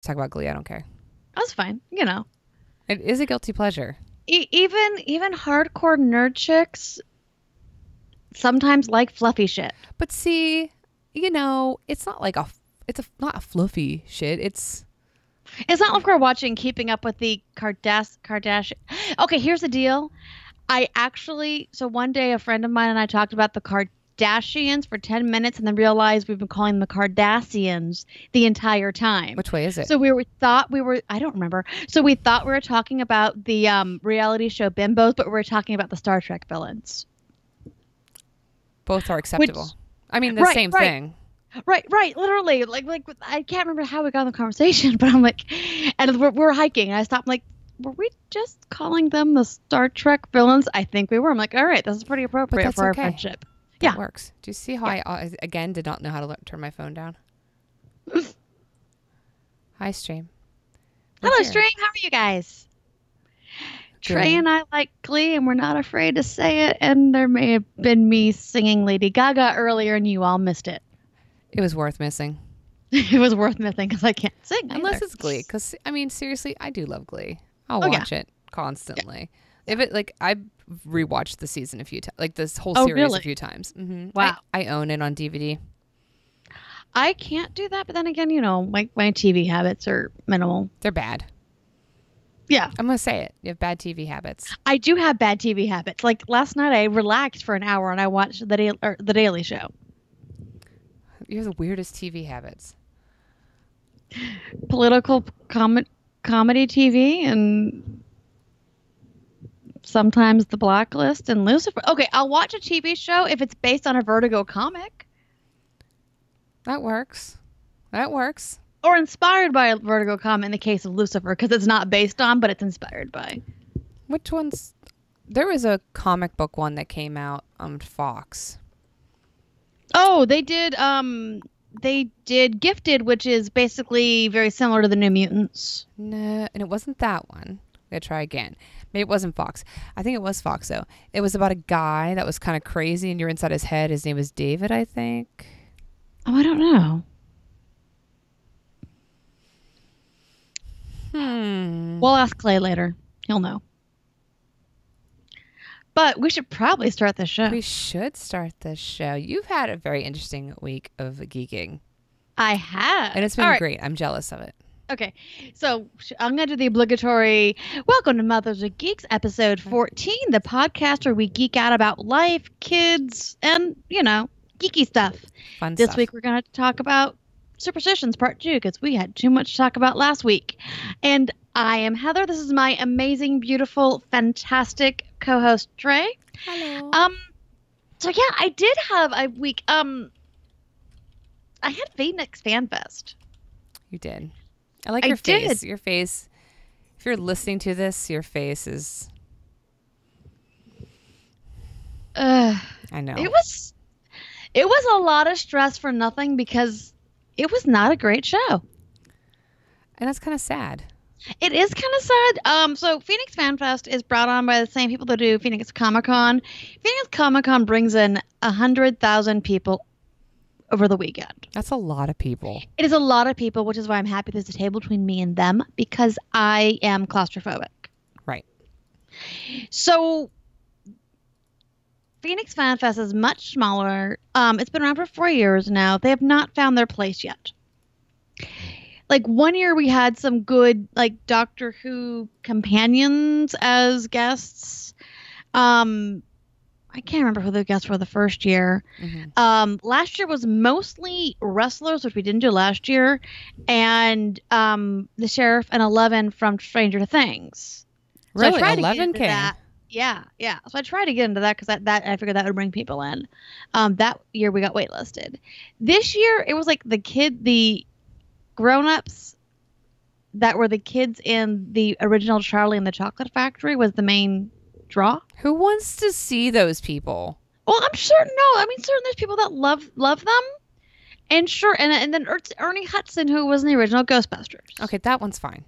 talk about Glee. I don't care. That's fine. You know, It is a guilty pleasure. even hardcore nerd chicks sometimes like fluffy shit. But see, it's not like not a fluffy shit. It's not like we're watching Keeping Up with the Kardashian. Okay, here's the deal. So one day a friend of mine and I talked about the Kardashians for 10 minutes and then realized we've been calling them the Kardashians the entire time. Which way is it? So I don't remember. So we thought we were talking about the reality show Bimbos, but we were talking about the Star Trek villains. Both are acceptable. I mean, right, same right. thing. Right, literally. Like I can't remember how we got in the conversation, but I'm like, and we're hiking, and I stopped. I'm like, were we just calling them the Star Trek villains? I think we were. I'm like, all right, this is pretty appropriate for our friendship. That works. Do you see how I again did not know how to turn my phone down? Hi, Stream. Hello, Stream. How are you guys? Good. Trey and I like Glee, and we're not afraid to say it. And there may have been me singing Lady Gaga earlier, and you all missed it. It was worth missing. It was worth missing because I can't sing unless it's Glee. Because I mean, seriously, I do love Glee. I'll watch it constantly. Yeah. If it I've rewatched the season a few times, like this whole series a few times. Mm-hmm. Wow, I own it on DVD. I can't do that, but then again, my TV habits are minimal. They're bad. Yeah, I'm gonna say it. You have bad TV habits. I do have bad TV habits. Like last night, I relaxed for an hour and I watched the Daily Show. You have the weirdest TV habits. Political comedy TV and sometimes The Blacklist and Lucifer. Okay, I'll watch a TV show if it's based on a Vertigo comic. That works. Or inspired by a Vertigo comic in the case of Lucifer, because it's not based on, but it's inspired by. Which ones? There was a comic book one that came out on Fox. Oh, they did Gifted, which is basically very similar to the New Mutants. No, and it wasn't that one. I'm gonna try again. Maybe it wasn't Fox. I think it was Fox though. It was about a guy that was kind of crazy and you're inside his head. His name was David, I think. Oh, I don't know. We'll ask Clay later. He'll know. But we should probably start the show. We should start the show. You've had a very interesting week of geeking. I have. And it's been great. I'm jealous of it. Okay. So I'm going to do the obligatory Welcome to Mothers of Geeks, episode 14, the podcast where we geek out about life, kids, and, geeky stuff. Fun This stuff. week we're going to talk about Superstitions Part 2 because we had too much to talk about last week. And I am Heather. This is my amazing, beautiful, fantastic co-host Trey. Hello. So yeah, I did have a week. I had Phoenix Fan Fest. You did. I like your face. Your face. If you're listening to this, your face is. I know. It was a lot of stress for nothing because it was not a great show. And that's kind of sad. It is kind of sad. So Phoenix Fan Fest is brought on by the same people that do Phoenix Comic Con. Phoenix Comic Con brings in 100,000 people over the weekend. That's a lot of people. It is a lot of people, which is why I'm happy there's a table between me and them because I am claustrophobic. Right. So Phoenix Fan Fest is much smaller. It's been around for 4 years now. They have not found their place yet. Like 1 year we had some good Doctor Who companions as guests. I can't remember who the guests were the first year. Mm-hmm. Last year was mostly wrestlers, which we didn't do last year, and the Sheriff and 11 from Stranger Things. Really? 11 came? That. Yeah. So I tried to get into that because that I figured that would bring people in. That year we got waitlisted. This year it was like the grown-ups that were the kids in the original Charlie and the Chocolate Factory was the main draw. Who wants to see those people? Well, I'm certain. No, I mean, certain there's people that love them, and sure, and then Ernie Hudson, who was in the original Ghostbusters. Okay, that one's fine.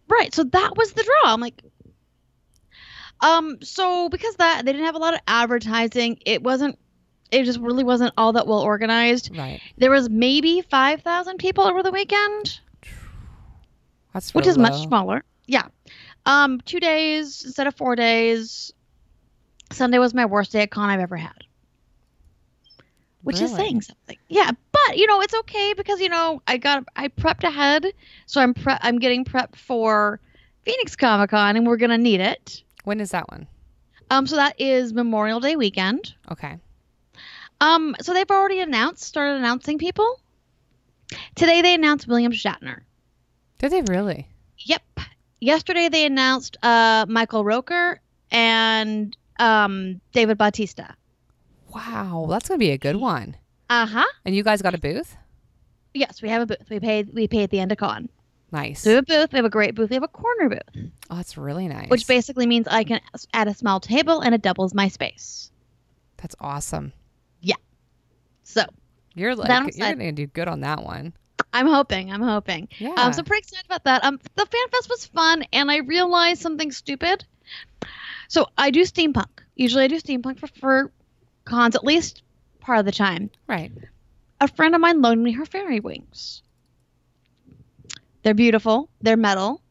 Right, so that was the draw. I'm like, so because they didn't have a lot of advertising, it just really wasn't all that well organized. Right. There was maybe 5,000 people over the weekend. That's which real is much low. smaller. Yeah. 2 days instead of 4 days. Sunday was my worst day at con I've ever had, which is Really? saying something. Yeah, but it's okay because I prepped ahead, so I'm getting prepped for Phoenix Comic Con, and we're gonna need it. When is that one? So that is Memorial Day weekend. Okay. So they've already started announcing people. Today they announced William Shatner. Did they really? Yep. Yesterday they announced Michael Rooker and David Bautista. Wow, that's gonna be a good one. Uh-huh. And you guys got a booth? Yes, we have a booth. We pay at the end of con. Nice. So we have a booth. We have a great booth. We have a corner booth, Oh, that's really nice. which basically means I can add a small table and it doubles my space. That's awesome. So You're gonna do good on that one. I'm hoping. Yeah. So pretty excited about that. The fan fest was fun, and I realized something stupid. So I do steampunk. Usually I do steampunk for cons at least part of the time. Right. A friend of mine loaned me her fairy wings. They're beautiful. They're metal.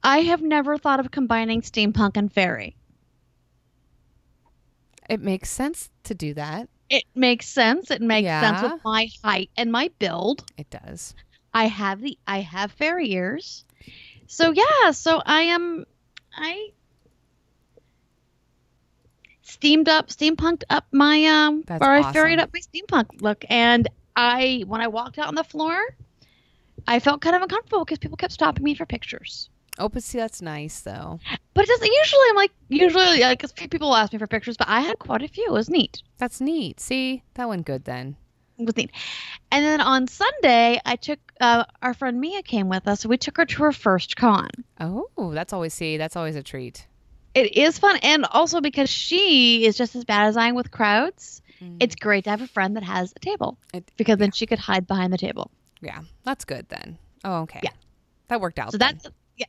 I have never thought of combining steampunk and fairy. It makes sense to do that. It makes sense. It makes sense Yeah. with my height and my build. It does. I have fairy ears. So yeah, I steampunked up my That's or I awesome. fairied up my steampunk look, and when I walked out on the floor, I felt kind of uncomfortable because people kept stopping me for pictures. Oh, but see, that's nice though. But it doesn't usually because people ask me for pictures, but I had quite a few. It was neat. That's neat. See, that went good then. It was neat. And then on Sunday, I took our friend Mia came with us, so we took her to her first con. Oh, that's always a treat. It is fun, and also because she is just as bad as I am with crowds, it's great to have a friend that has a table because then she could hide behind the table. Yeah, that's good then. Oh, okay. Yeah. That worked out. So then.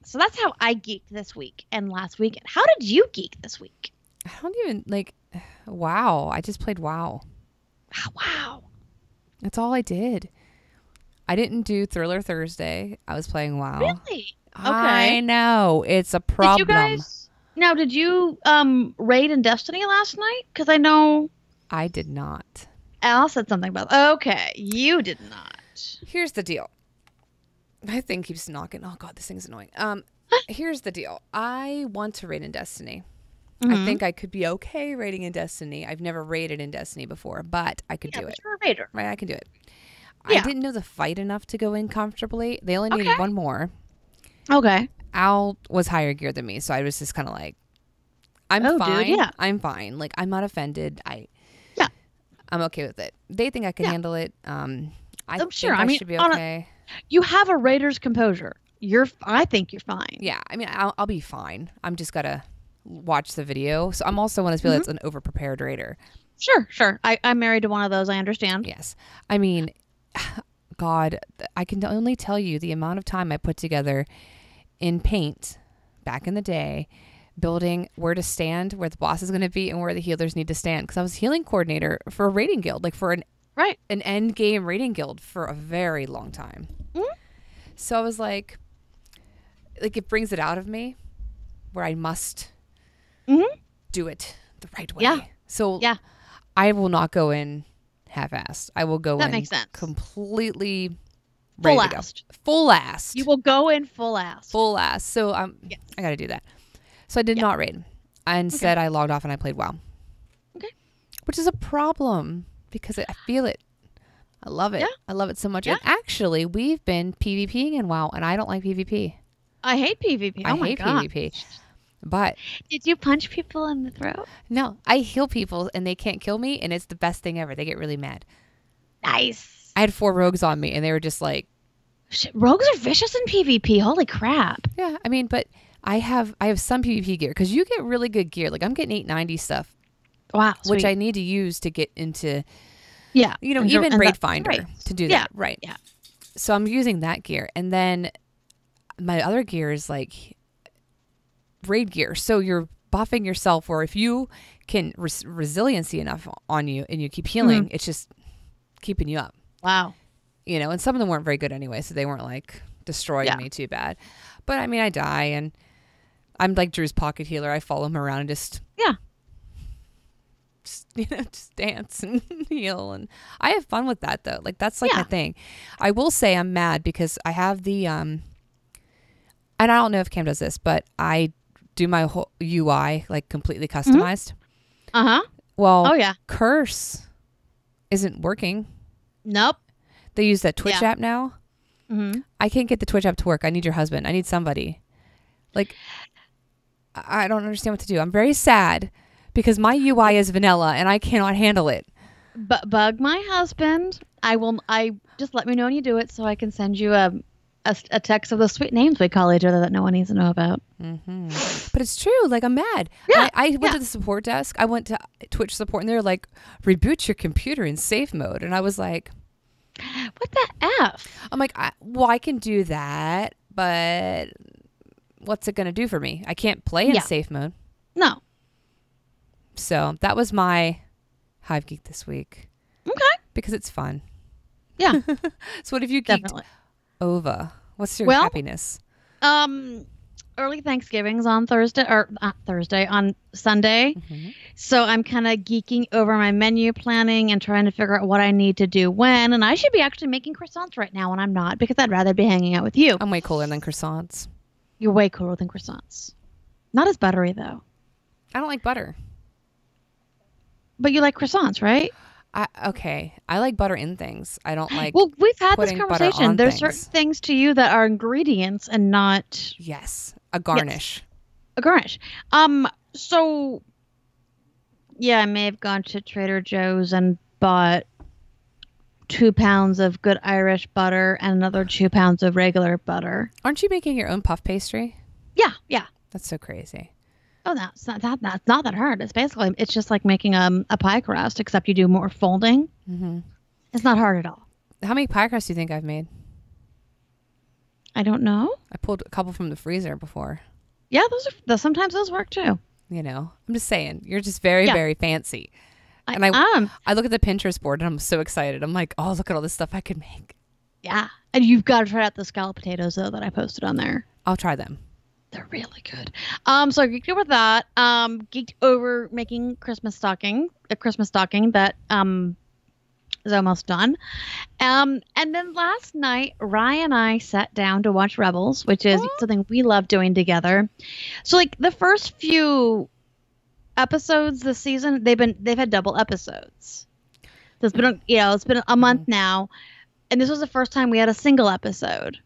so that's how I geeked this week and last weekend. How did you geek this week? I don't even WoW. I just played WoW. Wow. That's all I did. I didn't do Thriller Thursday. I was playing WoW. Really? Okay. I know. It's a problem. Did you raid in Destiny last night? Because I know I did not. Al said something about. Okay, you did not. Here's the deal. My thing keeps knocking. Oh God, this thing's annoying. Here's the deal. I want to raid in Destiny. I think I could be okay raiding in Destiny. I've never raided in Destiny before, but I could do it. You're a raider. Right, I can do it. Yeah. I didn't know the fight enough to go in comfortably. They only needed one more. Okay. Al was higher gear than me, so I was just kind of like, I'm fine. Dude, yeah. I'm fine. Like, I'm not offended. I'm okay with it. They think I can handle it. I'm sure. I should be okay. You have a raider's composure. I think you're fine. Yeah, I mean, I'll be fine. I'm just gotta watch the video. So I'm also one of those people that's an over-prepared raider. Sure. I'm married to one of those. I understand. Yes. I mean, God, I can only tell you the amount of time I put together in Paint back in the day, building where to stand, where the boss is going to be, and where the healers need to stand. Because I was healing coordinator for a raiding guild, like for an end game raiding guild for a very long time. So I was like it brings it out of me where I must do it the right way. Yeah. So I will not go in half-assed. I will go in makes sense. Completely ready to go. Full-assed. Full-assed. You will go in full-assed. Full-assed. So I got to do that. So I did not raid. Instead, I logged off and I played WoW. Okay. Which is a problem because I feel it. I love it. Yeah. I love it so much. Yeah. And actually, we've been PvPing in WoW, and I don't like PvP. I hate PvP. I hate PvP. But did you punch people in the throat? No, I heal people and they can't kill me, and it's the best thing ever. They get really mad. Nice. I had 4 rogues on me, and they were just like, shit, rogues are vicious in PvP. Holy crap. Yeah, I mean, but I have some PvP gear because you get really good gear. Like I'm getting 890 stuff. Wow. Which sweet. I need to use to get into. Yeah. Even Raid Finder to do that. Right. Yeah. So I'm using that gear. And then my other gear is like raid gear. So you're buffing yourself, or if you can resiliency enough on you and you keep healing, it's just keeping you up. Wow. And some of them weren't very good anyway. So they weren't like destroying me too bad. But I mean, I die, and I'm like Drew's pocket healer. I follow him around and just just dance and heal, and I have fun with that though. Like that's like my thing. I will say I'm mad because I have the and I don't know if Cam does this, but I do my whole UI like completely customized. Well, Curse isn't working. Nope. They use that Twitch app now. I can't get the Twitch app to work. I need your husband. I need somebody. Like, I don't understand what to do. I'm very sad because my UI is vanilla and I cannot handle it. But bug my husband. I just let me know when you do it so I can send you a text of the sweet names we call each other that no one needs to know about. But it's true. Like, I'm mad. I went to the support desk. I went to Twitch support and they're like, reboot your computer in safe mode. And I was like, what the F? I'm like, I can do that, but what's it going to do for me? I can't play in safe mode. No. So that was my Hive Geek this week. Okay. Because it's fun. Yeah. So what have you geeked over? What's your happiness? Early Thanksgiving's on Thursday, or not Thursday, on Sunday. So I'm kind of geeking over my menu planning and trying to figure out what I need to do when. And I should be actually making croissants right now, and I'm not because I'd rather be hanging out with you. I'm way cooler than croissants. You're way cooler than croissants. Not as buttery, though. I don't like butter. But you like croissants, right? Okay. I like butter in things. I don't like. Well, we've had this conversation. There's certain things to you that are ingredients and not. Yes. A garnish. Yes. A garnish. So, yeah, I may have gone to Trader Joe's and bought 2 pounds of good Irish butter and another 2 pounds of regular butter. Aren't you making your own puff pastry? Yeah. That's so crazy. Oh, that's not that hard. It's just like making a pie crust, except you do more folding. It's not hard at all. How many pie crusts do you think I've made? I don't know. I pulled a couple from the freezer before. Yeah, sometimes those work too. You know, I'm just saying, you're just very, very fancy. And I look at the Pinterest board and I'm so excited. I'm like, oh, look at all this stuff I could make. Yeah. And you've got to try out the scalloped potatoes though that I posted on there. I'll try them. They're really good. So I geeked over that. Geeked over making a Christmas stocking that is almost done. And then last night, Ryan and I sat down to watch Rebels, which is something we love doing together. So like the first few episodes this season, they've had double episodes. So it's been a month now, and this was the first time we had a single episode.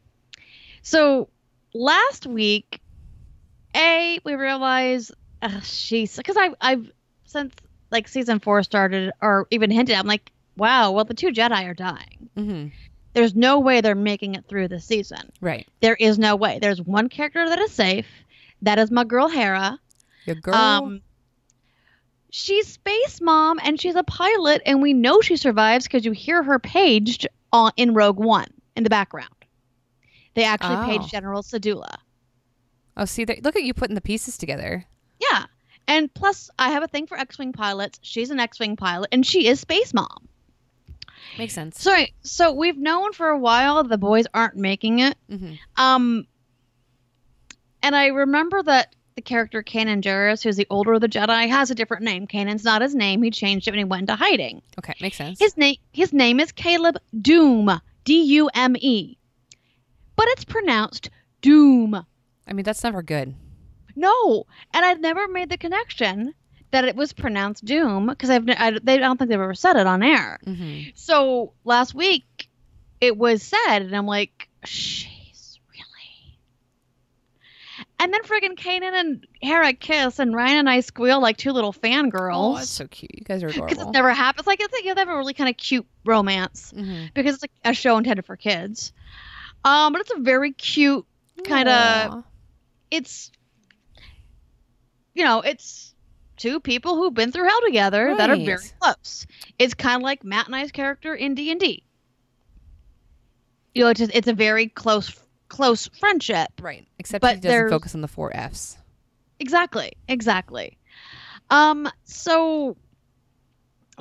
So last week, we realized because I've since like season 4 started or even hinted, I'm like, wow, well the 2 Jedi are dying. There's no way they're making it through this season. Right. There is no way. There's one character that is safe. That is my girl Hera. Your girl. She's Space Mom and she's a pilot, and we know she survives because you hear her paged in Rogue One in the background. They actually paged General Sedula. Oh, see, look at you putting the pieces together. Yeah. And plus, I have a thing for X-Wing pilots. She's an X-Wing pilot, and she is Space Mom. Makes sense. So we've known for a while the boys aren't making it. And I remember that the character Kanan Jarrus, who's the older of the Jedi, has a different name. Kanan's not his name. He changed it when he went into hiding. Okay, makes sense. His name is Caleb Dume. D-U-M-E. But it's pronounced Doom. I mean, that's never good. No, and I've never made the connection that it was pronounced Doom because I don't think they've ever said it on air. So last week it was said, and I'm like, she's really. And then friggin' Kanan and Hera kiss, and Ryan and I squeal like 2 little fangirls. Oh, that's so cute. You guys are adorable. Because it never happens. Like they have a really kind of cute romance because it's like a show intended for kids. But it's a very cute kind of. It's it's 2 people who've been through hell together that are very close. It's kind of like Matt and I's character in D&D. It's a very close friendship. Right. Except he doesn't focus on the 4 Fs. Exactly. So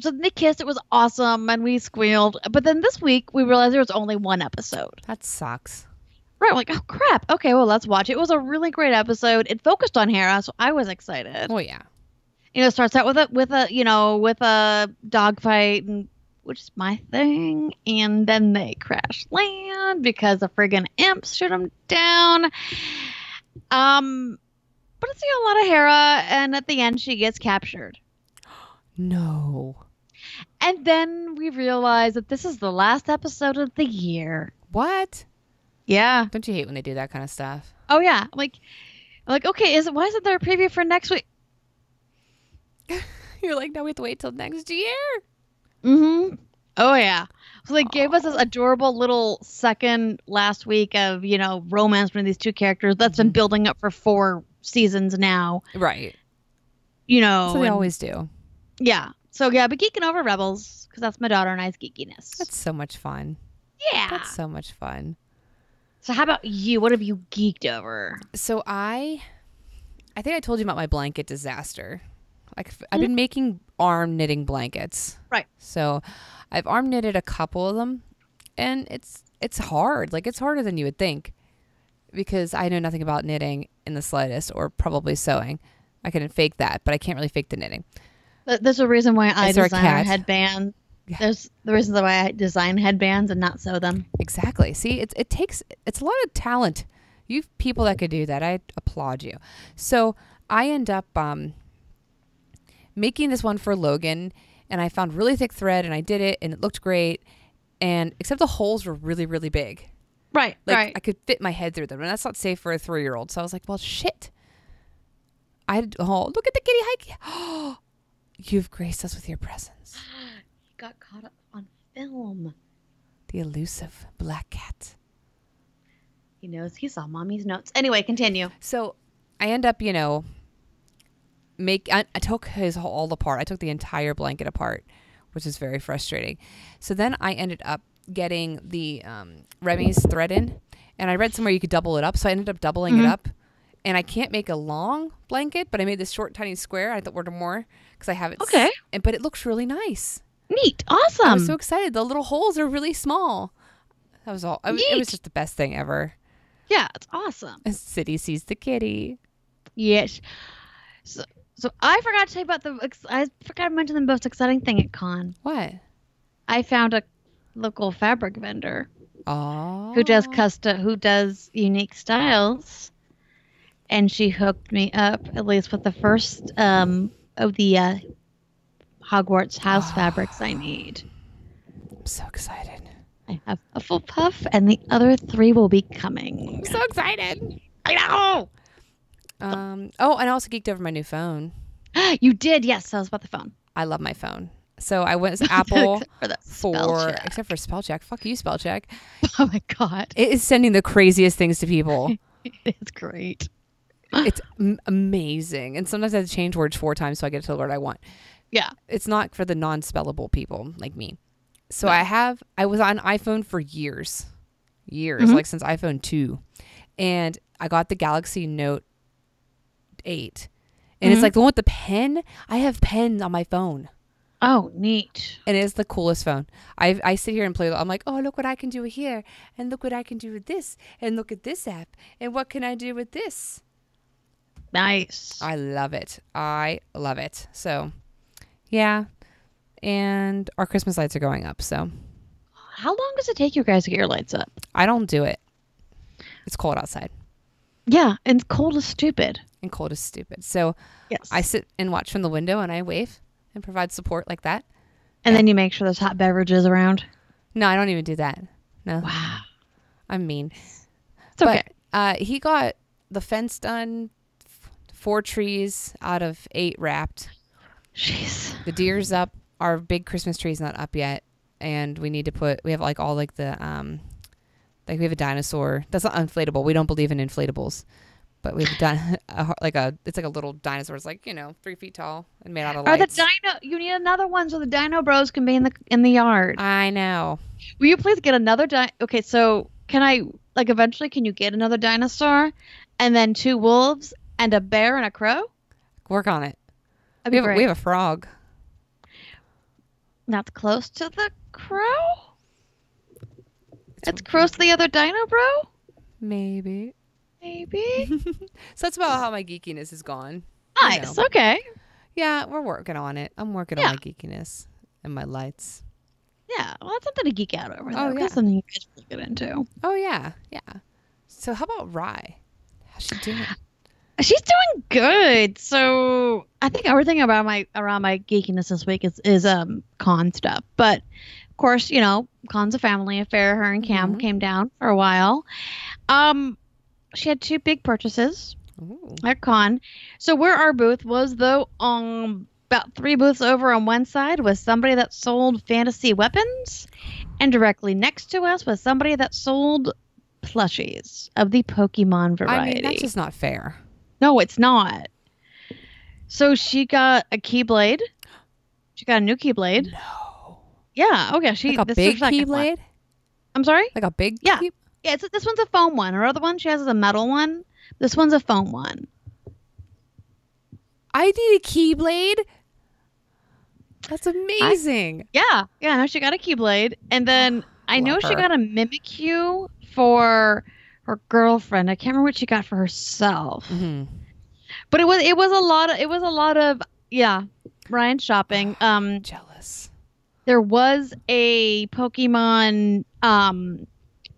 they kissed. It was awesome, and we squealed. But then this week we realized there was only 1 episode. That sucks. Right, like, oh crap. Okay, well, let's watch it. It was a really great episode. It focused on Hera, so I was excited. Oh yeah. It starts out with a dogfight, and which is my thing, and then they crash land because the friggin' imps shoot them down. But it's a lot of Hera, and at the end she gets captured. No. And then we realize that this is the last episode of the year. What? Yeah. Don't you hate when they do that kind of stuff? Oh yeah. Like okay, why isn't there a preview for next week? You're like, no, we have to wait till next year. Mm-hmm. Oh yeah. So they gave us this adorable little second last week of, romance between these two characters that's been building up for 4 seasons now. Right. So they always do. Yeah. So yeah, but geeking over Rebels, because that's my daughter and I's geekiness. That's so much fun. Yeah. That's so much fun. So how about you? What have you geeked over? So I think I told you about my blanket disaster. Like I've been making arm knitting blankets. Right. So I've arm knitted a couple of them, and it's hard. Like it's harder than you would think, because I know nothing about knitting in the slightest, or probably sewing. I can fake that, but I can't really fake the knitting. There's a reason why I Is there a design our cat? headbands. Yeah. There's the reasons why I design headbands and not sew them. Exactly. See, it's a lot of talent. You people that could do that, I applaud you. So I end up making this one for Logan, and I found really thick thread, and I did it, and it looked great, and except the holes were really, really big. Right. Like right. I could fit my head through them, and that's not safe for a 3-year-old. So I was like, well, shit. Look at the kitty hike. Oh, you've graced us with your presence. He got caught up on film. The elusive black cat. He knows he saw mommy's notes. Anyway, continue. So I end up, I took his all apart. I took the entire blanket apart, which is very frustrating. So then I ended up getting the Remy's thread in, and I read somewhere you could double it up. So I ended up doubling it up, and I can't make a long blanket, but I made this short, tiny square. I thought order more because I have it. Okay. But it looks really nice. Neat. Awesome. I was so excited. The little holes are really small. That was all. It was just the best thing ever. Yeah, it's awesome. A city sees the kitty. Yes. So I forgot to tell you about I forgot to mention the most exciting thing at con. What? I found a local fabric vendor Oh. who does unique styles, and she hooked me up at least with the first of the Hogwarts house fabrics I need. I'm so excited. I have a full puff, and the other 3 will be coming. I'm so excited. I know. And I also geeked over my new phone. You did, yes. That was about the phone. I love my phone. So I went to Apple Except for that spell check. except for spell check. Fuck you, spell check. Oh my god, It is sending the craziest things to people. it's great. It's amazing. And sometimes I have to change words 4 times so I get to the word I want. Yeah. It's not for the non-spellable people like me. So I was on iPhone for years, like since iPhone 2. And I got the Galaxy Note 8. And it's like the one with the pen. I have pens on my phone. Oh, neat. And it's the coolest phone. I sit here and play. I'm like, oh, look what I can do here. And look what I can do with this. And look at this app. And what can I do with this? Nice. I love it. I love it. So, yeah. And our Christmas lights are going up. So, How long does it take you guys to get your lights up? I don't do it. It's cold outside. Yeah, and cold is stupid. And cold is stupid. So, Yes. I sit and watch from the window and I wave and provide support like that. And then you make sure there's hot beverages around. No, I don't even do that. No. Wow. I'm mean. It's okay. But he got the fence done, 4 trees out of 8 wrapped. Jeez. The deer's up. Our big Christmas tree's not up yet. And we have like all like the, like we have a dinosaur. That's not inflatable. We don't believe in inflatables. But we've done it's like a little dinosaur. It's like, 3 feet tall and made out of lights. You need another one so the dino bros can be in the yard. I know. Will you please get another Okay, so can I, eventually can you get another dinosaur and then 2 wolves and a bear and a crow? Work on it. That'd be great. We have a frog. That's close to the crow? It's close to the other dino bro? Maybe. Maybe. So that's about how my geekiness is gone. Nice. Okay. Yeah, we're working on it. I'm working on my geekiness and my lights. Yeah. Well, that's something to geek out over. Oh, Though. yeah. That's something you guys really get into. Oh, yeah. Yeah. So how about Rye? How's she doing? She's doing good. So I think everything around my geekiness this week is con stuff. But of course, you know, con's a family affair. Her and Cam came down for a while. She had 2 big purchases at con. So where our booth was, though, about 3 booths over on one side was somebody that sold fantasy weapons, and directly next to us was somebody that sold plushies of the Pokemon variety. I mean, that's just not fair. No, it's not. So she got a Keyblade. She got a new Keyblade. No. Yeah. Okay. Like a big Keyblade? I'm sorry? Like a big Yeah. Yeah, this one's a foam one. Her other one she has is a metal one. This one's a foam one. I need a Keyblade? That's amazing. Yeah. No, she got a Keyblade. And then I know she got a Mimikyu for her girlfriend. I can't remember what she got for herself. But it was a lot of Ryan shopping. Jealous. There was a Pokemon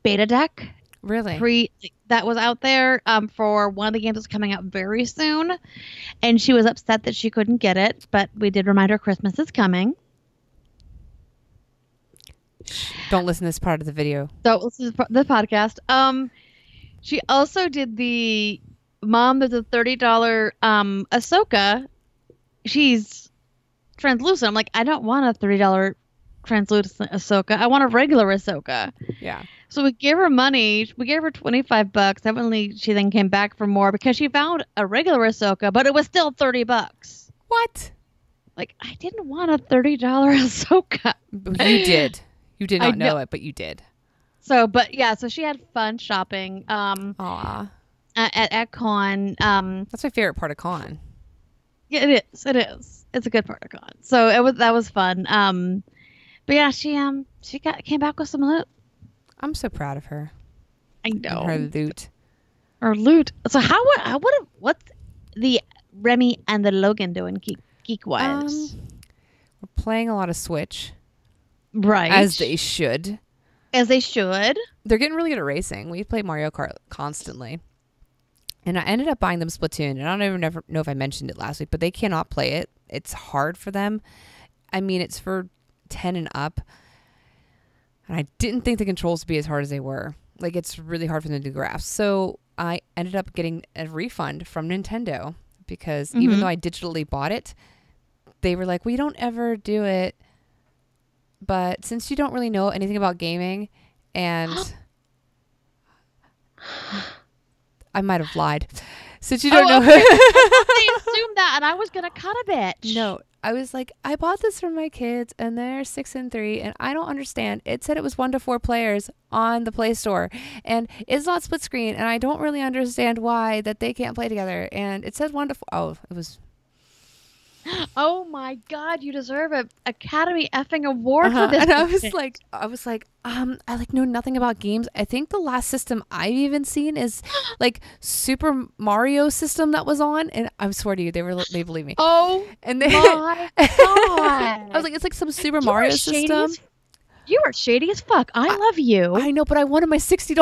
beta deck. Really? That was out there for one of the games that's coming out very soon. And she was upset that she couldn't get it, but we did remind her Christmas is coming. Don't listen to this part of the video. So this is the podcast. She also did the there's a $30 Ahsoka. She's translucent. I'm like, I don't want a $30 translucent Ahsoka. I want a regular Ahsoka. Yeah. So we gave her money. We gave her $25. Evidently, she then came back for more because she found a regular Ahsoka, but it was still $30. What? Like, I didn't want a $30 Ahsoka. You did. You did not know it, but you did. So, so she had fun shopping. Aw. At con. That's my favorite part of con. Yeah, it is. It is. It's a good part of con. So that was fun. But yeah, she came back with some loot. I'm so proud of her. I know. And her loot. Her loot. So what's the Remy and the Logan doing geek wise? We're playing a lot of Switch. Right. As they should. As they should. They're getting really good at racing. We play Mario Kart constantly. And I ended up buying them Splatoon. And I don't even know if I mentioned it last week, but they cannot play it. It's hard for them. I mean, it's for 10 and up. And I didn't think the controls would be as hard as they were. Like, it's really hard for them to grasp. So I ended up getting a refund from Nintendo because even though I digitally bought it, they were like, we don't ever do it. But since you don't really know anything about gaming, and I might have lied. Since you don't know. Okay. I assumed that, and I was going to cut a bitch. No, I was like, I bought this for my kids, and they're 6 and 3, and I don't understand. It said it was 1 to 4 players on the Play Store, and it's not split screen, and I don't really understand why that they can't play together. And it said 1 to 4. Oh, it was. Oh my God! You deserve an Academy effing award for this. And I was like, I know nothing about games. I think the last system I've even seen is like Super Mario system that was on, and I swear to you, they believe me. Oh, and they, my God! I was like, it's like some Super Mario system. You are shady as fuck. I love you. I know, but I wanted my $60.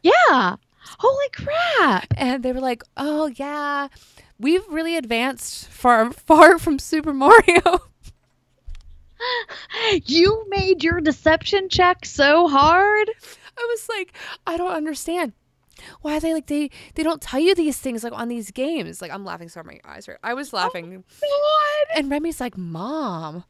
Yeah. Holy crap! And they were like, oh yeah. We've really advanced far from Super Mario. You made your deception check so hard. I was like, I don't understand. Why are they like they don't tell you these things like on these games? Like I'm laughing so my eyes hurt. I was laughing. Oh, God. And Remy's like, Mom.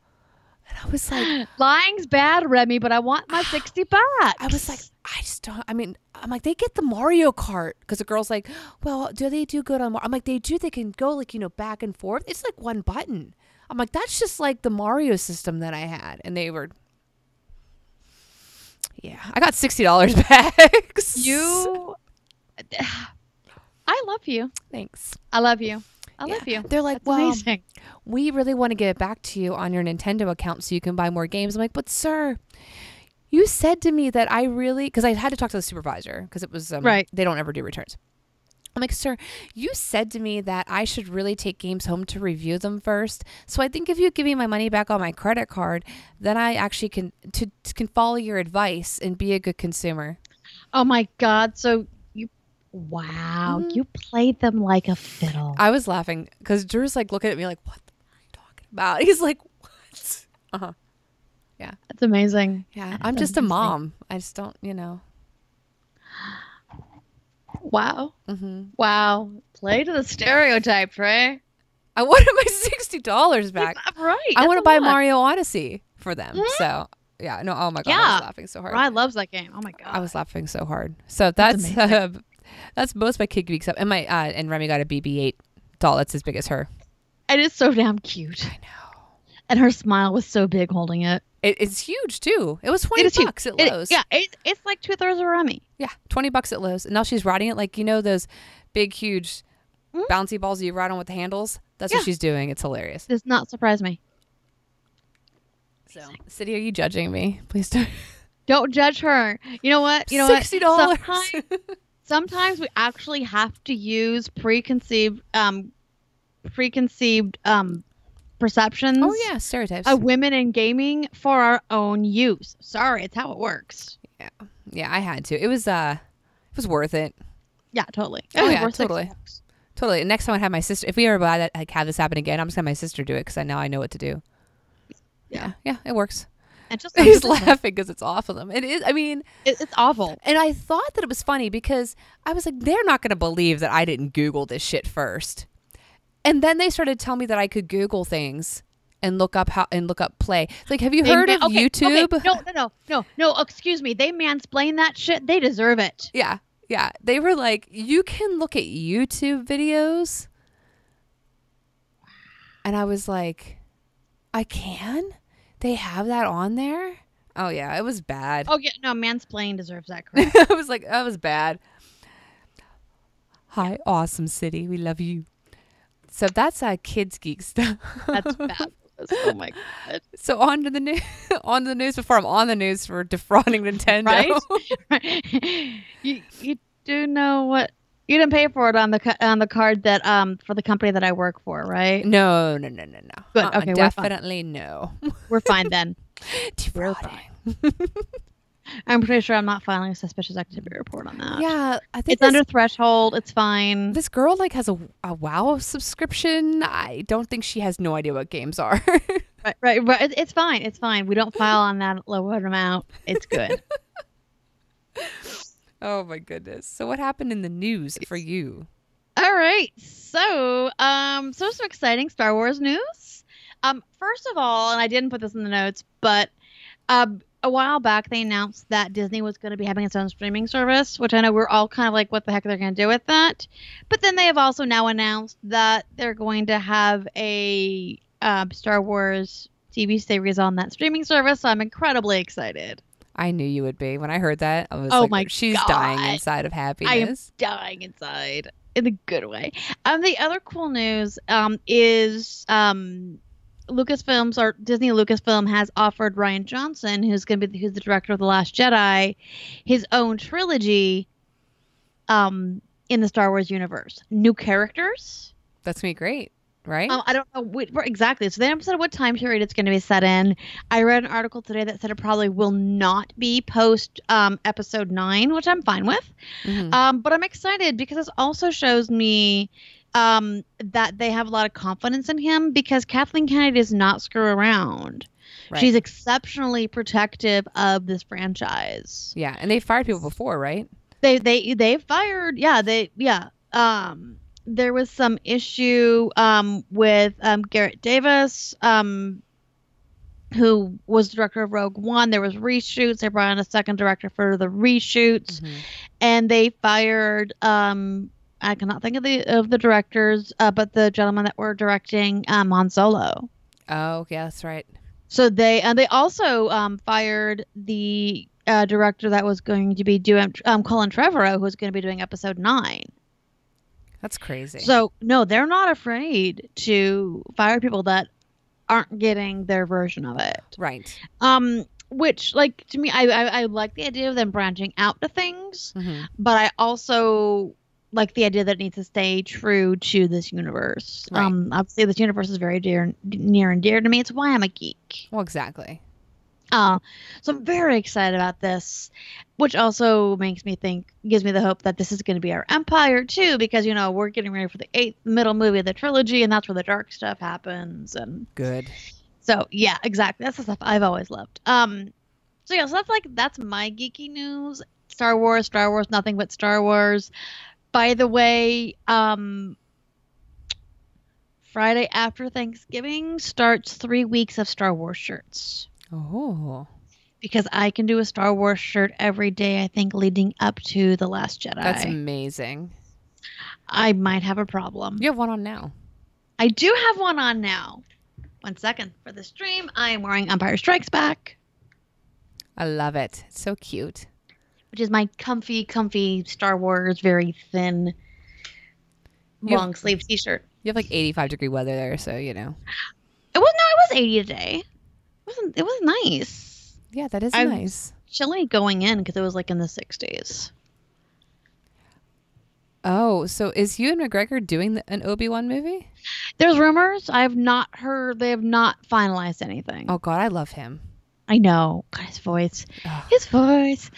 And I was like, lying's bad, Remy, but I want my $60. I was like, I just don't. I mean, I'm like, they get the Mario Kart because the girl's like, well, do they do good on Mario? I'm like, they do. They can go like, back and forth. It's like one button. I'm like, that's just like the Mario system that I had. And they were, yeah, I got $60 back. I love you. Thanks. I love you. I love you. They're like, that's well, amazing. We really want to get it back to you on your Nintendo account so you can buy more games. I'm like, but sir, You said to me that I really, because I had to talk to the supervisor because it was, Right. they don't ever do returns. I'm like, sir, you said to me that I should really take games home to review them first. So I think if you give me my money back on my credit card, then I actually can follow your advice and be a good consumer. Oh my God. So wow, you played them like a fiddle. I was laughing because Drew's like looking at me like, what the fuck are you talking about? He's like, what? Uh-huh. Yeah. That's amazing. Yeah. That's I'm just amazing. a mom. I just don't, Wow. Wow. Play to the stereotype, Trey. I wanted my $60 back. Right. I want to a buy lot. Mario Odyssey for them. So, yeah. No, oh my God. I Yeah. was laughing so hard. Ryan loves that game. Oh my God. I was laughing so hard. So that's amazing. that's most of my Kid Geeks up. And my and Remy got a BB-8 doll that's as big as her. It is so damn cute. I know. And her smile was so big holding it. It's huge too. It was It is huge. $20 at Lowe's. It's like 2/3 of a Remy. Yeah, $20 at Lowe's. And now she's riding it like, those big, huge bouncy balls you ride on with the handles? That's what she's doing. It's hilarious. Does not surprise me. So, City, are you judging me? Please don't. Don't judge her. You know what? $60. Sometimes we actually have to use preconceived perceptions. Oh, yeah, stereotypes. Of women in gaming for our own use. Sorry, it's how it works. Yeah, I had to. It was worth it. Yeah, totally. Oh, yeah, Worth totally. $6. Totally. And next time I'd have my sister, if we ever have this happen again, I'm just going to have my sister do it because now I know what to do. Yeah, it works. And just He's laughing because it's awful. It is. I mean, it's awful. And I thought that it was funny because I was like, they're not going to believe that I didn't Google this shit first. And then they started telling me that I could Google things and look up play. It's like, have you heard of YouTube? Okay. No. Excuse me. They mansplain that shit. They deserve it. Yeah. They were like, you can look at YouTube videos. And I was like, I can? They have that on there? Oh, yeah. It was bad. Oh, yeah. No, mansplain deserves that crap. I was like, that was bad. Hi, awesome city. We love you. So that's Kids Geek stuff. That's fabulous. Oh, my God. So on to the news before I'm on the news for defrauding Nintendo. Right? You do know what... You didn't pay for it on the card that for the company that I work for, right? No. Good. Okay, definitely no. We're fine then. Defrauding. I'm pretty sure I'm not filing a suspicious activity report on that. Yeah, I think it's under threshold. It's fine. This girl has a WoW subscription. I don't think she has no idea what games are. Right. It's fine. It's fine. We don't file on that lower amount. It's good. Oh my goodness. So what happened in the news for you? All right. So some exciting Star Wars news. First of all, and I didn't put this in the notes, but a while back they announced that Disney was going to be having its own streaming service, which I know we're all kind of like, what the heck are they going to do with that? But then they have also now announced that they're going to have a Star Wars TV series on that streaming service. So I'm incredibly excited. I knew you would be. When I heard that, I was she's God. dying inside of happiness. I am dying inside in a good way. The other cool news is Lucasfilms or Disney Lucasfilm has offered Rian Johnson, who's the director of The Last Jedi, his own trilogy in the Star Wars universe. New characters. That's me great. Right? I don't know exactly. So they haven't said what time period it's going to be set in. I read an article today that said it probably will not be post episode 9, which I'm fine with. Mm-hmm. But I'm excited because this also shows me that they have a lot of confidence in him because Kathleen Kennedy does not screw around. Right. She's exceptionally protective of this franchise. Yeah, and they've fired people before, right? They've fired. There was some issue with Garrett Davis, who was director of Rogue One. There was reshoots. They brought in a second director for the reshoots, and they fired. I cannot think of the directors, but the gentlemen that were directing Han Solo. Oh, yeah, that's right. So they also fired the director that was going to be doing Colin Trevorrow, who was going to be doing episode 9. That's crazy. So, no, they're not afraid to fire people that aren't getting their version of it. Right. which, like, to me, I like the idea of them branching out to things, Hmm. but I also like the idea that it needs to stay true to this universe. Right. Obviously, this universe is very near and dear to me. It's why I'm a geek. Well, exactly. So I'm very excited about this, which also makes me think, gives me the hope that this is going to be our empire too, because we're getting ready for the eighth middle movie of the trilogy, and that's where the dark stuff happens. And Good. so yeah, exactly. That's the stuff I've always loved. So yeah, so that's my geeky news. Star Wars, nothing but Star Wars. By the way, Friday after Thanksgiving starts 3 weeks of Star Wars shirts. Oh. Because I can do a Star Wars shirt every day, I think, leading up to The Last Jedi. That's amazing. I might have a problem. You have one on now. I do have one on now. 1 second. For the stream, I am wearing Empire Strikes Back. I love it. It's so cute. Which is my comfy Star Wars, very thin, long sleeve t-shirt. You have like 85-degree weather there, so It was 80 today. It was nice. Yeah, that is I was nice. chilly going in because it was like in the 60s. Oh, so is Ewan McGregor doing an Obi-Wan movie? There's rumors. I have not heard. They have not finalized anything. Oh God, I love him. I know. God, his voice. Ugh. His voice.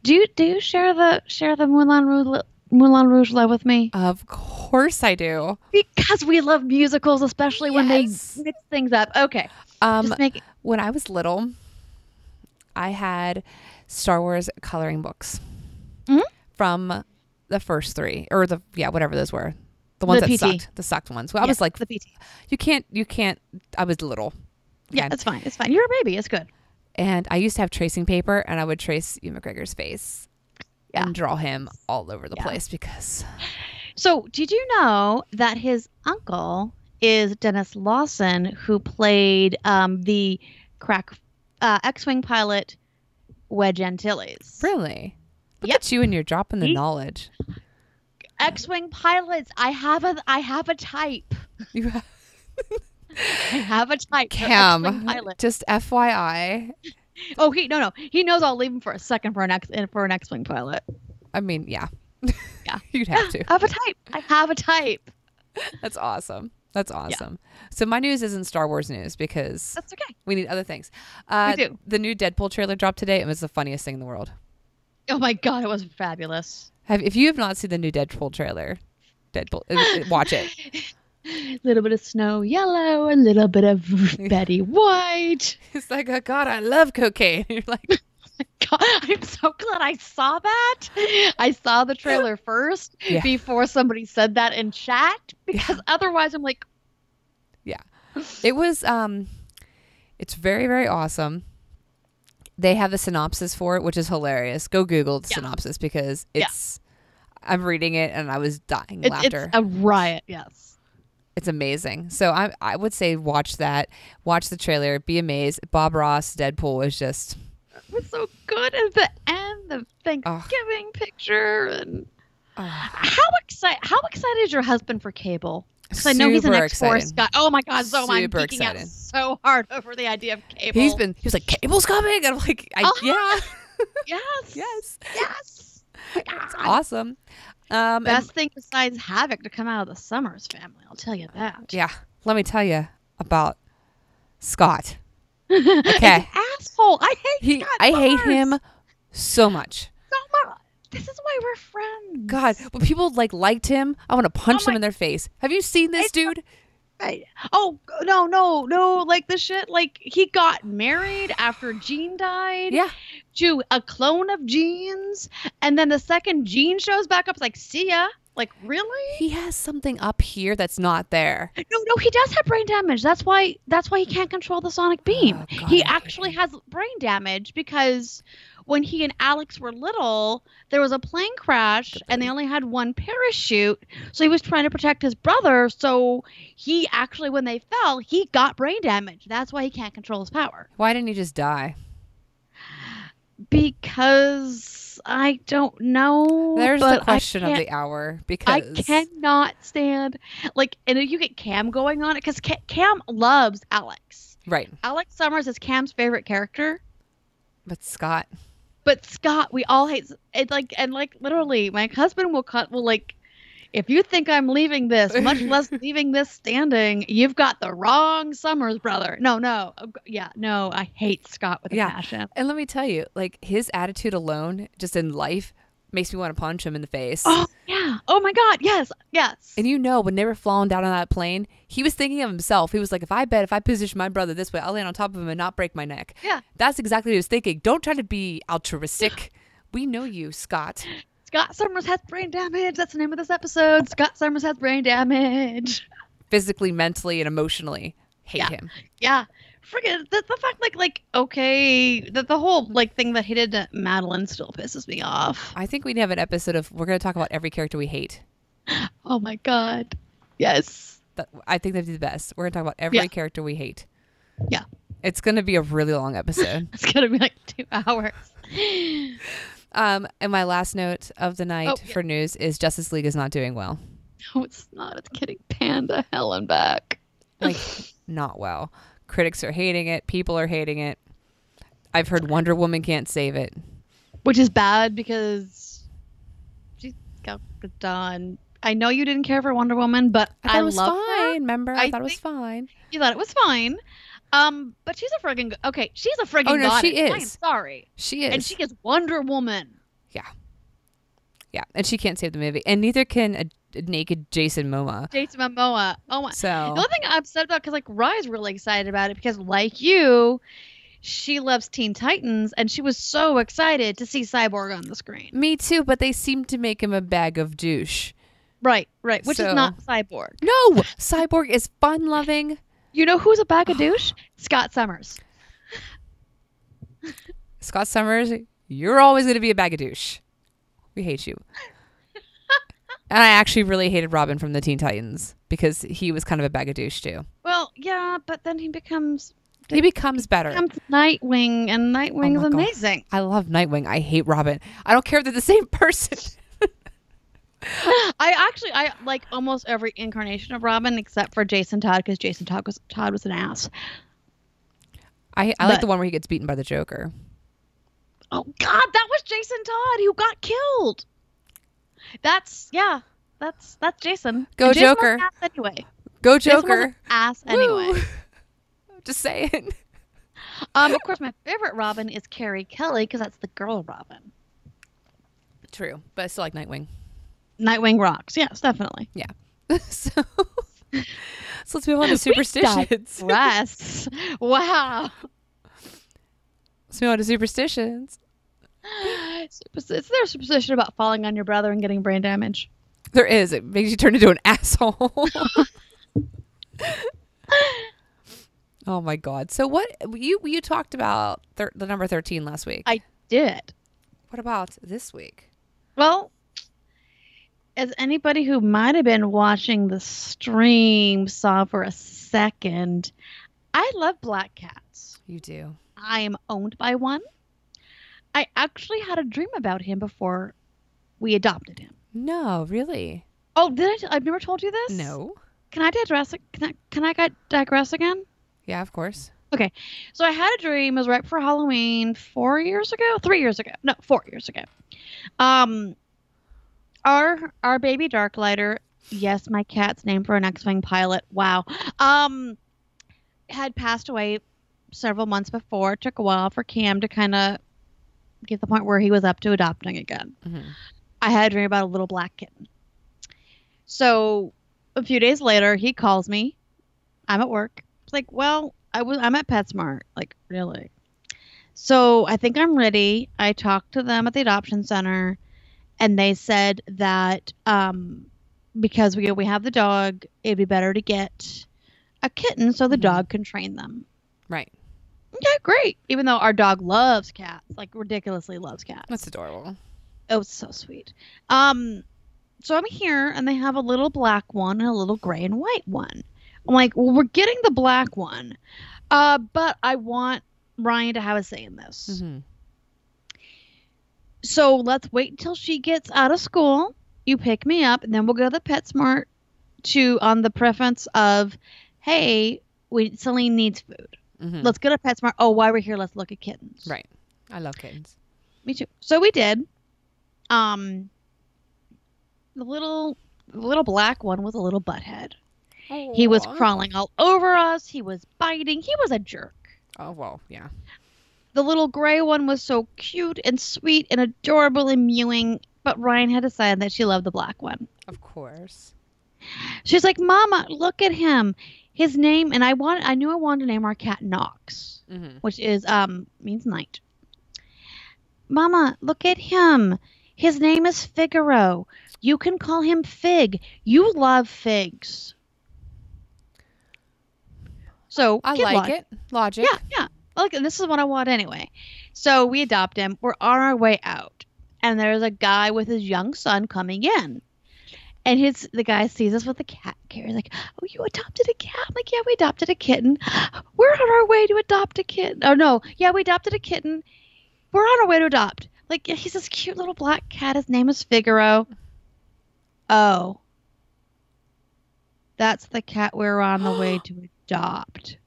Do you share the Moulin Rouge love with me? Of course I do. Because we love musicals, especially when they Yes. mix things up. Okay. Just make When I was little, I had Star Wars coloring books Mhm. from the first three, or whatever those were, the ones The that PT. sucked, the sucked ones. Well, I was like, the PT. you can't. I was little. Yeah, Okay? it's fine. It's fine. You're a baby. It's good. And I used to have tracing paper, and I would trace Ewan McGregor's face Yeah. and draw him all over the Yeah. place because So, did you know that his uncle is Dennis Lawson, who played the crack X-wing pilot Wedge Antilles? really, look Yep. at you and you're dropping the He- knowledge. X-wing pilots. I have a type. You have, I have a type. for X-wing Cam, pilot. just FYI. Oh, he knows. I'll leave him for a second for an X-wing pilot. I mean, yeah. Yeah. You'd have to. I have a type. I have a type. That's awesome. That's awesome. So my news isn't Star Wars news because That's okay. we need other things. We do. The new Deadpool trailer dropped today. It was the funniest thing in the world. Oh my god, it was fabulous. If you have not seen the new Deadpool trailer, watch it. A little bit of snow yellow, a little bit of Betty White. It's like, oh God, I love cocaine. You're like, God, I'm so glad I saw that. I saw the trailer first Yeah. before somebody said that in chat because otherwise I'm like, it was. It's very, very awesome. They have the synopsis for it, which is hilarious. Go Google the synopsis because it's. I'm reading it and I was dying laughter. It's a riot. Yes. It's amazing. So I would say watch that. Watch the trailer. Be amazed. Bob Ross Deadpool was just. It was so good at the end, the Thanksgiving picture, and how excited is your husband for Cable? Because I know he's an Super X-Force excited. guy. Oh my god, so I'm Super geeking out excited. so hard over the idea of Cable. He was like, Cable's coming, and I'm like, yeah, Yes. yes, Yes. Oh my it's God. awesome. And- Best thing besides Havoc to come out of the Summers family. I'll tell you that. yeah, let me tell you about Scott. Okay. Okay. Asshole. I hate Scott I hate Summers him so much. so much. This is why we're friends. God, when people liked him, I want to punch them my- in their face. Have you seen this dude? Oh no! Like the shit. Like he got married after Gene died. Yeah. To a clone of Gene's, and then the second Gene shows back up, it's like, see ya. Like really? He has something up here that's not there. No, he does have brain damage. That's why he can't control the sonic beam. Oh, God, He I hate actually has brain damage because when he and Alex were little, there was a plane crash and they only had one parachute. So he was trying to protect his brother. So he actually, when they fell, he got brain damage. That's why he can't control his power. Why didn't he just die? Because I don't know. There's but the question of the hour I because cannot stand, like, and if you get Cam going on it, because Cam loves Alex. right. Alex Summers is Cam's favorite character. But Scott. But Scott, we all hate it. Like, and like literally, my husband will like, if you think I'm leaving this, much less leaving this standing, you've got the wrong Summers brother. No. Yeah, no, I hate Scott with a passion. And let me tell you, like, his attitude alone, just in life, makes me want to punch him in the face. Oh, yeah. Oh, my God. Yes. And you know, when they were falling down on that plane, he was thinking of himself. He was like, if I position my brother this way, I'll land on top of him and not break my neck. Yeah. That's exactly what he was thinking. Don't try to be altruistic. We know you, Scott. Scott Summers has brain damage. That's the name of this episode. Scott Summers has brain damage. Physically, mentally, and emotionally. Hate him. Yeah. Friggin' the fact, like okay, the whole, like, thing that he did to Madeline still pisses me off. I think we'd have an episode of, we're going to talk about every character we hate. Oh, my God. Yes. I think that'd be the best. We're going to talk about every character we hate. Yeah. It's going to be a really long episode. It's going to be like 2 hours. And my last note of the night for news is Justice League is not doing well. No, it's not. It's getting panned to hell and back. Like, not well. Critics are hating it. People are hating it. I've heard Wonder Woman can't save it. Which is bad because she got it done. I know you didn't care for Wonder Woman, but I thought it was love fine. her. Remember? I thought it was fine. You thought it was fine. But she's a friggin' she's a friggin' goddess. goddess. She is. I'm sorry. She is. And she is Wonder Woman. Yeah. And she can't save the movie. And neither can a naked Jason Momoa. Oh my. So the only thing I'm upset about, because like Rye's really excited about it, because like you, she loves Teen Titans, and she was so excited to see Cyborg on the screen. Me too, but they seem to make him a bag of douche. Right. Which is not Cyborg. No! Cyborg is fun-loving. You know who's a bag of douche? Scott Summers. Scott Summers, you're always going to be a bag of douche. We hate you. And I actually really hated Robin from the Teen Titans because he was kind of a bag of douche too. Well, yeah, but then he becomes better. He becomes Nightwing, and Nightwing is amazing. I love Nightwing. I hate Robin. I don't care if they're the same person. I like almost every incarnation of Robin except for Jason Todd, because Jason Todd was an ass. I like the one where he gets beaten by the Joker. Oh God, that was Jason Todd who got killed. That's Jason. Go and Jason Joker. Was ass anyway. Go Joker. Ass anyway. Just saying. Of course, my favorite Robin is Carrie Kelly, because that's the girl Robin. True, but I still like Nightwing. Nightwing rocks. Yes, definitely. Yeah. So let's move on to Superstitions. Yes. Wow. Let's move on to Superstitions. Is there a superstition about falling on your brother and getting brain damage? There is. It makes you turn into an asshole. Oh my God. So what you talked about the number 13 last week. I did. What about this week? Well, as anybody who might have been watching the stream saw for a second, I love black cats. You do. I am owned by one. I actually had a dream about him before we adopted him. No, really? Oh, I've never told you this? No. Can I digress? Can I digress again? Yeah, of course. Okay. So I had a dream. It was right before Halloween 4 years ago? 3 years ago. No, 4 years ago. Our baby Darklighter, yes, my cat's name for an X-Wing pilot. Wow. Had passed away several months before. It took a while for Cam to kind of get to the point where he was up to adopting again. Mm-hmm. I had a dream about a little black kitten. So a few days later, he calls me. I'm at work. It's like, well, I'm at PetSmart. Like, really? So I think I'm ready. I talked to them at the adoption center, and they said that because we have the dog, it'd be better to get a kitten so the dog can train them. Right. Okay, great. Even though our dog loves cats, like ridiculously loves cats. That's adorable. Oh, it's so sweet. So I'm here, and they have a little black one and a little gray and white one. I'm like, well, we're getting the black one, but I want Ryan to have a say in this. Mm-hmm. So let's wait until she gets out of school. You pick me up, and then we'll go to the PetSmart on the preference of, hey, Celine needs food. Mm-hmm. Let's go to PetSmart. Oh, while we're here, let's look at kittens. Right. I love kittens. Me too. So we did. The little black one was a little butthead. He was Aw. crawling all over us. He was biting. He was a jerk. Oh, well, yeah. The little gray one was so cute and sweet and adorable and mewing, but Ryan had decided that she loved the black one. Of course. She's like, Mama, look at him. His name, and I knew I wanted to name our cat Knox, which is means night. Mama, look at him. His name is Figaro. You can call him Fig. You love figs. So I like it. Logic. Yeah. Look, this is what I want anyway. So we adopt him. We're on our way out, and there's a guy with his young son coming in, and the guy sees us with a cat carrier. Like, oh, you adopted a cat? I'm like, yeah, we adopted a kitten. We're on our way to adopt a kitten. Oh no, yeah, we adopted a kitten. We're on our way to adopt. Like, he's this cute little black cat. His name is Figaro. Oh, that's the cat we're on the way to adopt.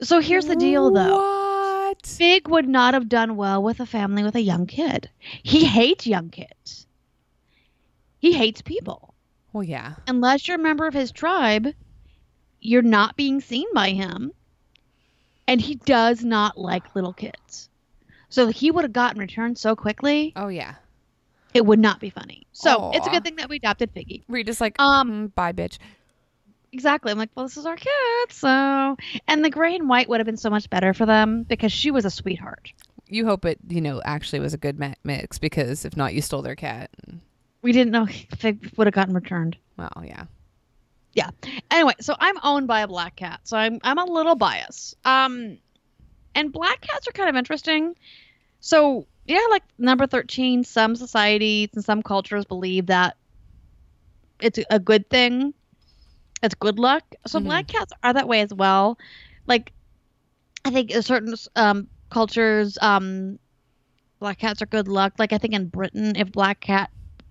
So here's the deal, though. What? Fig would not have done well with a family with a young kid. He hates young kids. He hates people. Well, yeah. Unless you're a member of his tribe, you're not being seen by him. And he does not like little kids. So he would have gotten returned so quickly. Oh, yeah. It would not be funny. So Aw. it's a good thing that we adopted Figgy. We're just like, bye, bitch. Exactly. I'm like, well, this is our kid. So, and the gray and white would have been so much better for them because she was a sweetheart. You hope it, actually was a good mix, because if not, you stole their cat. We didn't know Fig would have gotten returned. Well, yeah. Yeah. Anyway, so I'm owned by a black cat, so I'm a little biased. And black cats are kind of interesting. So yeah, like number 13, some societies and some cultures believe that it's a good thing. It's good luck. So black cats are that way as well. Like, I think in certain cultures, black cats are good luck. Like, I think in Britain, if black cat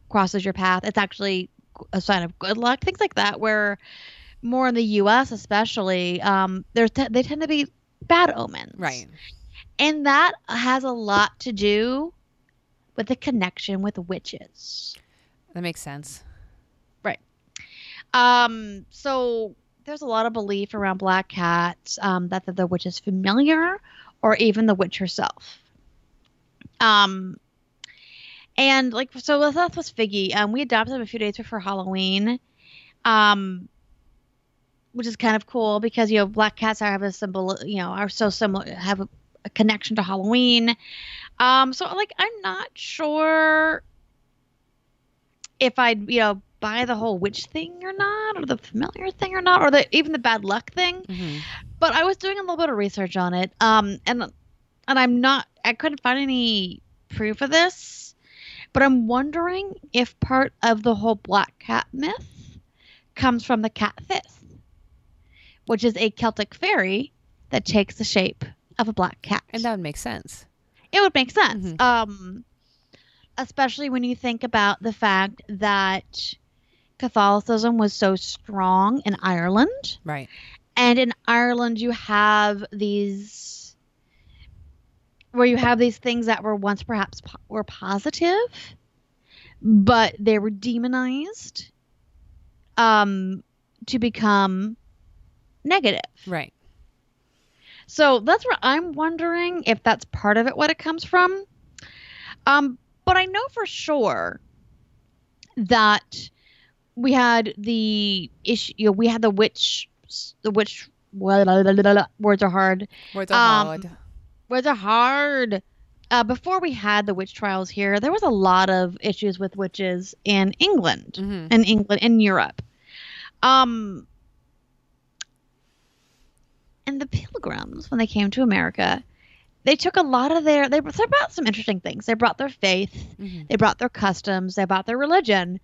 crosses your path, it's actually a sign of good luck. Things like that, where more in the U.S. especially, they tend to be bad omens. Right. And that has a lot to do with the connection with witches. That makes sense. Right. So there's a lot of belief around black cats that the witch is familiar, or even the witch herself. And like, so that was Figgy. We adopted him a few days before Halloween, which is kind of cool because, black cats have a symbol, are so similar, have a connection to Halloween. So like, I'm not sure if I'd, buy the whole witch thing or not, or the familiar thing or not, or even the bad luck thing. But I was doing a little bit of research on it. And I couldn't find any proof of this, but I'm wondering if part of the whole black cat myth comes from the cat fifth, which is a Celtic fairy that takes the shape of a black cat. And that would make sense. It would make sense. Especially when you think about the fact that Catholicism was so strong in Ireland. Right. And in Ireland, you have these things that were once perhaps were positive, but they were demonized to become negative. Right. So that's where I'm wondering if that's part of it, what it comes from. But I know for sure that we had the issue, we had the witch, words are hard. Words are hard. Words are hard. Before we had the witch trials here, there was a lot of issues with witches in England, in Europe. And the Pilgrims, when they came to America, they took a lot of they brought some interesting things. They brought their faith, they brought their customs, they brought their religion,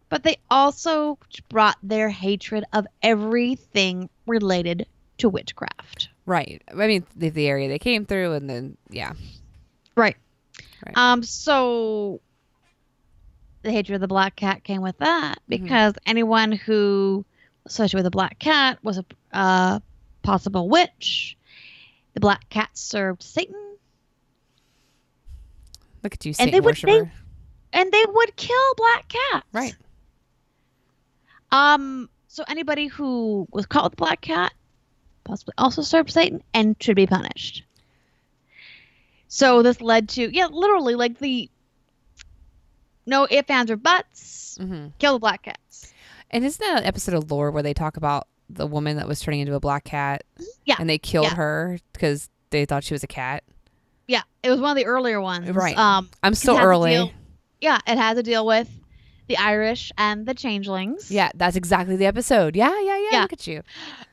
but they also brought their hatred of everything related to witchcraft. Right. I mean, the area they came through, and then, yeah. Right. So the hatred of the black cat came with that, because anyone who associated with a black cat was a possible witch. The black cat served Satan, Look at you, And Satan worshiper. they would kill black cats. Right. So anybody who was caught with a black cat possibly also served Satan and should be punished. So this led to, literally like the no ifs, ands, or buts, kill the black cats. And isn't that an episode of Lore where they talk about the woman that was turning into a black cat? Yeah. And they killed her because they thought she was a cat? Yeah. It was one of the earlier ones. Right. I'm so early. It has to deal with the Irish and the changelings. Yeah, that's exactly the episode. Yeah. Look at you.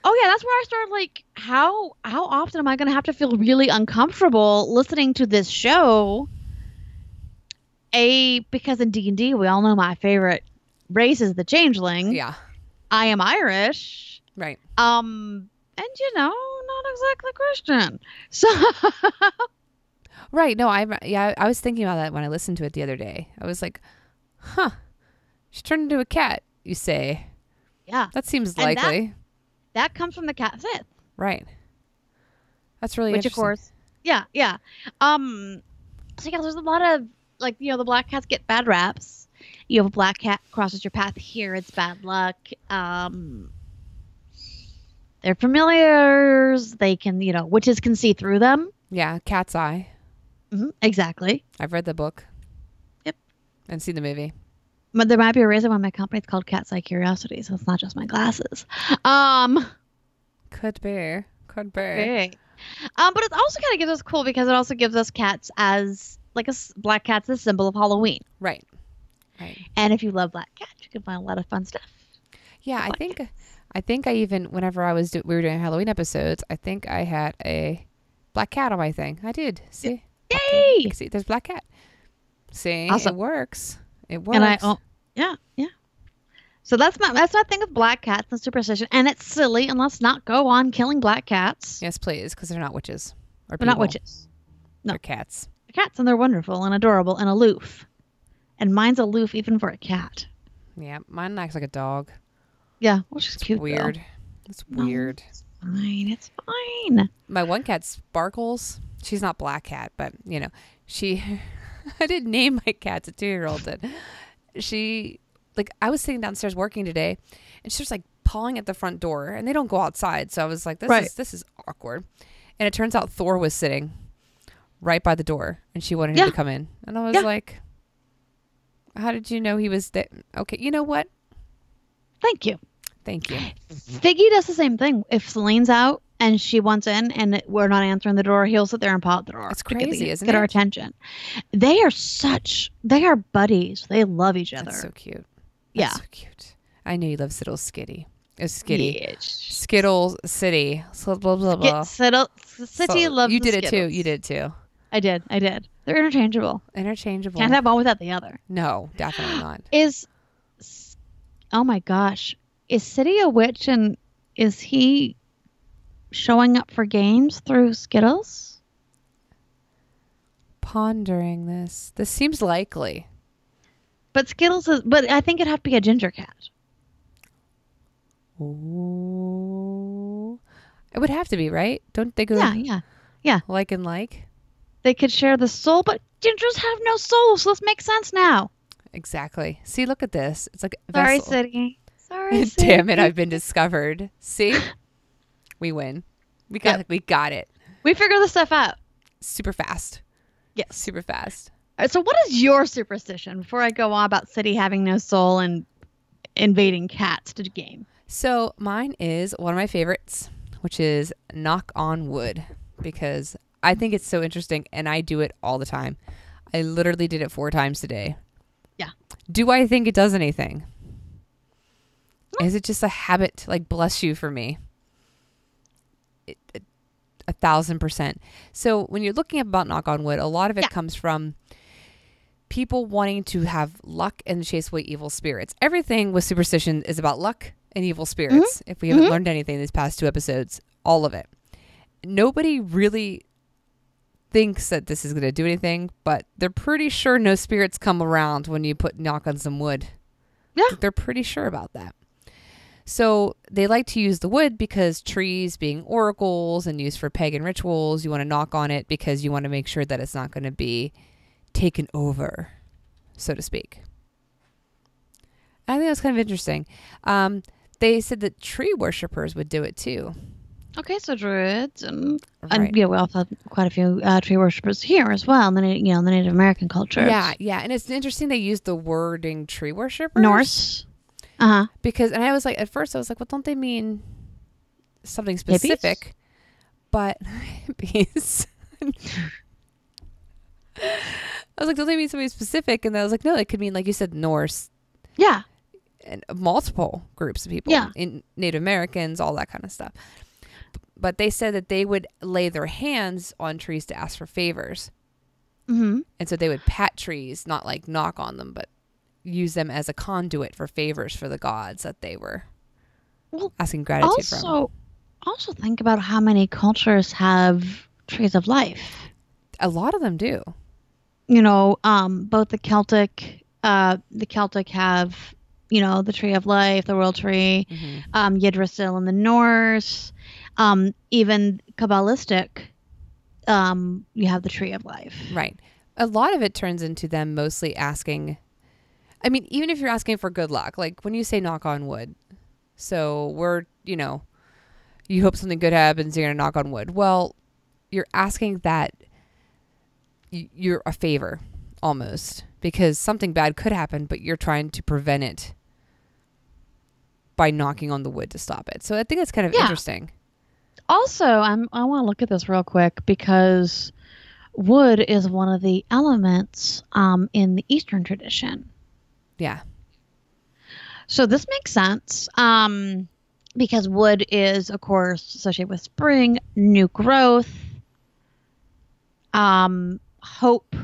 Oh yeah, that's where I started like, how often am I going to have to feel really uncomfortable listening to this show? Because in D&D, we all know my favorite race is the changeling. Yeah. I am Irish. Right. And not exactly Christian. So Right. No, I was thinking about that when I listened to it the other day. I was like, huh. She turned into a cat, you say. Yeah. That seems likely. That comes from the cat Sith. Right. That's really Which, interesting. of course, yeah. So, there's a lot of, like, the black cats get bad raps. You have a black cat crosses your path here, it's bad luck. They're familiars. They can, witches can see through them. Yeah, Cat's Eye. Exactly. I've read the book. Yep. And seen the movie. But there might be a reason why my company is called Cat's Eye Curiosity, so it's not just my glasses. Could be. But it also kind of gives us cool because it also gives us cats as like black cats as a symbol of Halloween. Right. And if you love black cats, you can find a lot of fun stuff. Yeah, I think I even whenever we were doing Halloween episodes, I think I had a black cat on my thing. I did. See? Yay! See, there's black cat. See, awesome. It works. It works. And yeah. So that's my thing with black cats and superstition, and it's silly. And let's not go on killing black cats. Yes, please, because they're not witches. They're not witches. No, they're cats. They're cats, and they're wonderful and adorable and aloof. And mine's aloof even for a cat. Yeah, mine acts like a dog. Yeah, which is cute. Weird. Though. It's weird. It's fine. My one cat Sparkles. She's not black cat, but she. I didn't name my cat. A 2-year-old did. She, like, I was sitting downstairs working today, and she was like pawing at the front door, and they don't go outside, so I was like, this is awkward. And it turns out Thor was sitting right by the door, and she wanted him to come in, and I was like, how did you know he was there? Okay, you know what? Thank you. Figgy does the same thing. If Celine's out and she wants in and we're not answering the door, he'll sit there and paw at the door. It's crazy, isn't it? Get our attention. They are buddies. They love each other. That's so cute. That's so cute. I knew you loved Skittles Skitty. It's Skitty. Yeah. Skittles City. Blah, blah, blah. City loves You did it Skittles. too. You did too. I did. They're interchangeable. Can't have one without the other. No, definitely not. Oh my gosh. Is City a witch and is he showing up for games through Skittles? Pondering this. This seems likely. But but I think it'd have to be a ginger cat. Ooh. It would have to be, right? Don't they go Yeah. like and like? They could share the soul, but gingers have no soul, so this makes sense now. Exactly. See, look at this. It's like Sorry, vessel. City. Sorry, City. Damn it, I've been discovered. See? We win. We got it. We figure this stuff out. Super fast. Yes. Super fast. All right, so what is your superstition before I go on about City having no soul and invading cats to game? So mine is one of my favorites, which is knock on wood, because I think it's so interesting and I do it all the time. I literally did it 4 times today. Yeah. Do I think it does anything? Is it just a habit, like bless you for me? 1,000%. So when you're looking about knock on wood, a lot of it comes from people wanting to have luck and chase away evil spirits. Everything with superstition is about luck and evil spirits. If we haven't learned anything these past 2 episodes, all of it. Nobody really thinks that this is going to do anything, but they're pretty sure no spirits come around when you knock on some wood. Yeah. They're pretty sure about that. So they like to use the wood because trees being oracles and used for pagan rituals, you want to knock on it because you want to make sure that it's not going to be taken over, so to speak. I think that's kind of interesting. They said that tree worshippers would do it too. Okay, so druids and Right. yeah, we also have quite a few tree worshippers here as well in the the Native American cultures. Yeah, and it's interesting they use the wording tree worshippers. Norse. Because, and I was like, at first I was like, well, don't they mean something specific? Hippies? But hippies. I was like, don't they mean something specific? And I was like, no, it could mean, like you said, Norse. Yeah. And multiple groups of people. Yeah. In Native Americans, all that kind of stuff. But they said that they would lay their hands on trees to ask for favors. Mm-hmm. And so they would pat trees, not like knock on them, but use them as a conduit for favors for the gods that they were asking gratitude from. Also think about how many cultures have trees of life. A lot of them do. Both the Celtic have, the tree of life, the world tree, Yggdrasil in the Norse, even Kabbalistic, you have the tree of life. Right. A lot of it turns into them mostly asking, I mean, even if you're asking for good luck, like when you say knock on wood, so you hope something good happens, you're going to knock on wood. Well, you're asking that you're a favor almost because something bad could happen, but you're trying to prevent it by knocking on the wood to stop it. So I think that's kind of interesting. Also, I want to look at this real quick because wood is one of the elements in the Eastern tradition. Yeah. So this makes sense because wood is, of course, associated with spring, new growth, hope,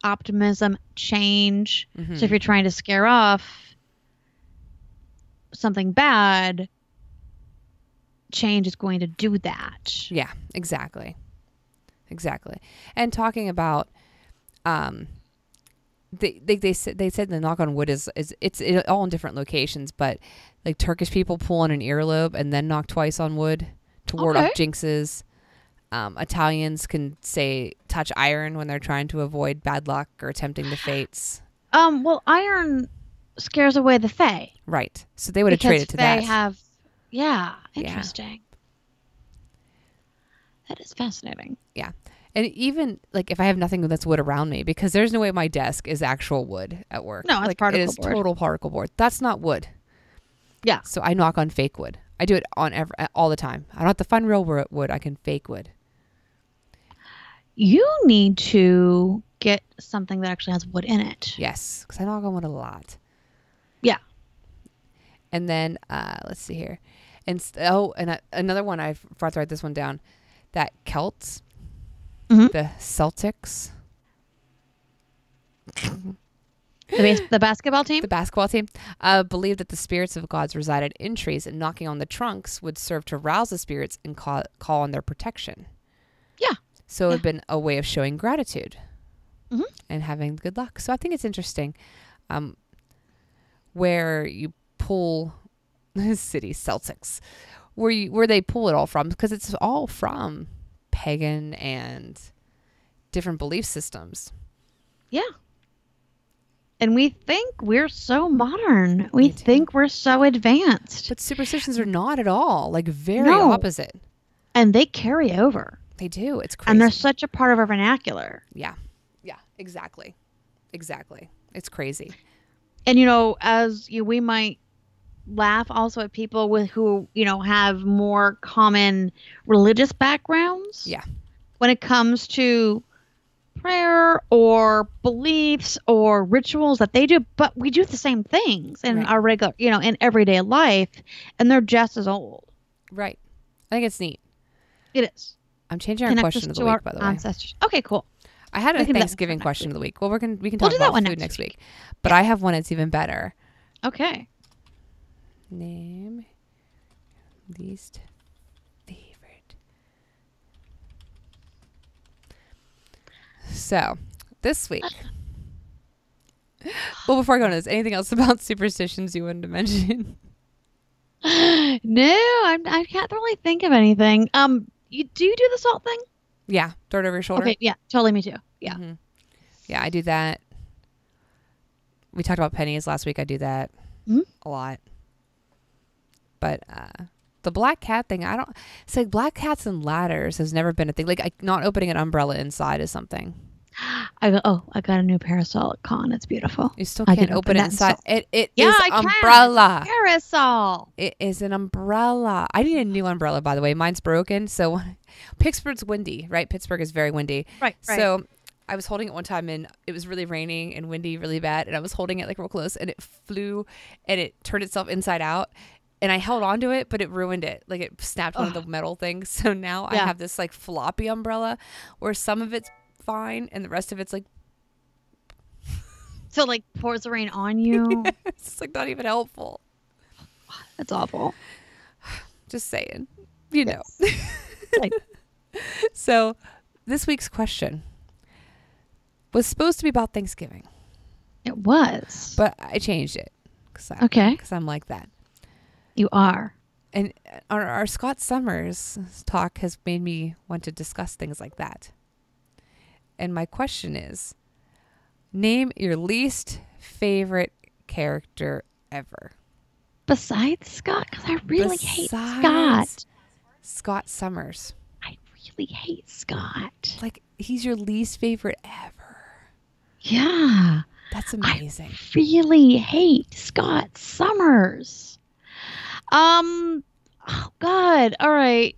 optimism, change. Mm-hmm. So if you're trying to scare off something bad, change is going to do that. Yeah, exactly. And talking about they said the knock on wood is it's all in different locations, but like Turkish people pull on an earlobe and then knock twice on wood to ward off jinxes. Italians can say touch iron when they're trying to avoid bad luck or tempting the fates. Well, iron scares away the fae. Right. So they would have traded to that. They have, interesting. That is fascinating. Yeah. And even like if I have nothing that's wood around me, because there's no way my desk is actual wood at work. No, it's like, particle it is board. total particle board. That's not wood. Yeah. So I knock on fake wood. I do it on all the time. I don't have to find real wood. I can fake wood. You need to get something that actually has wood in it. Yes, because I knock on wood a lot. Yeah. And then let's see here, another one I forgot to write this one down. That Celts, the Celtics, the basketball team, believed that the spirits of gods resided in trees, and knocking on the trunks would serve to rouse the spirits and call on their protection. Yeah. So it had been a way of showing gratitude and having good luck. So I think it's interesting where you pull the city Celtics, where they pull it all from, because it's all from pagan and different belief systems. Yeah. And we think we're so modern. We think we're so advanced. But superstitions are not at all. Like very opposite. And they carry over. They do. It's crazy. And they're such a part of our vernacular. Yeah. Yeah, exactly. It's crazy. And, we might laugh also at people who have more common religious backgrounds. Yeah. When it comes to prayer or beliefs or rituals that they do, but we do the same things in our regular, in everyday life, and they're just as old. Right. I think it's neat. It is. I'm changing our question of the week, by the way. Ancestors. Okay, cool. I had a Thanksgiving question of the week. Well, we can talk do about that one food next week. But I have one that's even better. Okay. Name least favorite. So, this week. Well, before I go into this, anything else about superstitions you wanted to mention? No, I can't really think of anything. Do you do the salt thing? Yeah, throw it over your shoulder. Okay, yeah, totally, me too. Yeah. Mm-hmm. Yeah, I do that. We talked about pennies last week. I do that a lot. But the black cat thing, I don't... It's like black cats and ladders has never been a thing. Like, not opening an umbrella inside is something. I got a new parasol at con. It's beautiful. You still can't open it inside. It is I umbrella. Can. Parasol. It is an umbrella. I need a new umbrella, by the way. Mine's broken. So Pittsburgh's windy, right? Pittsburgh is very windy. Right. So I was holding it one time and it was really raining and windy really bad. And I was holding it like real close and it flew and it turned itself inside out. And I held on to it, but it ruined it. Like it snapped one of the metal things. So now I have this like floppy umbrella where some of it's fine and the rest of it's like... So like pours the rain on you? It's like not even helpful. That's awful. Just saying. You know. Like, so this week's question was supposed to be about Thanksgiving. it was. But I changed it. Okay. Because I'm like that. You are. And our Scott Summers talk has made me want to discuss things like that. And my question is, name your least favorite character ever. Besides Scott, because I really hate Scott. Scott Summers. I really hate Scott. Like, he's your least favorite ever. Yeah. That's amazing. I really hate Scott Summers. Oh God. All right.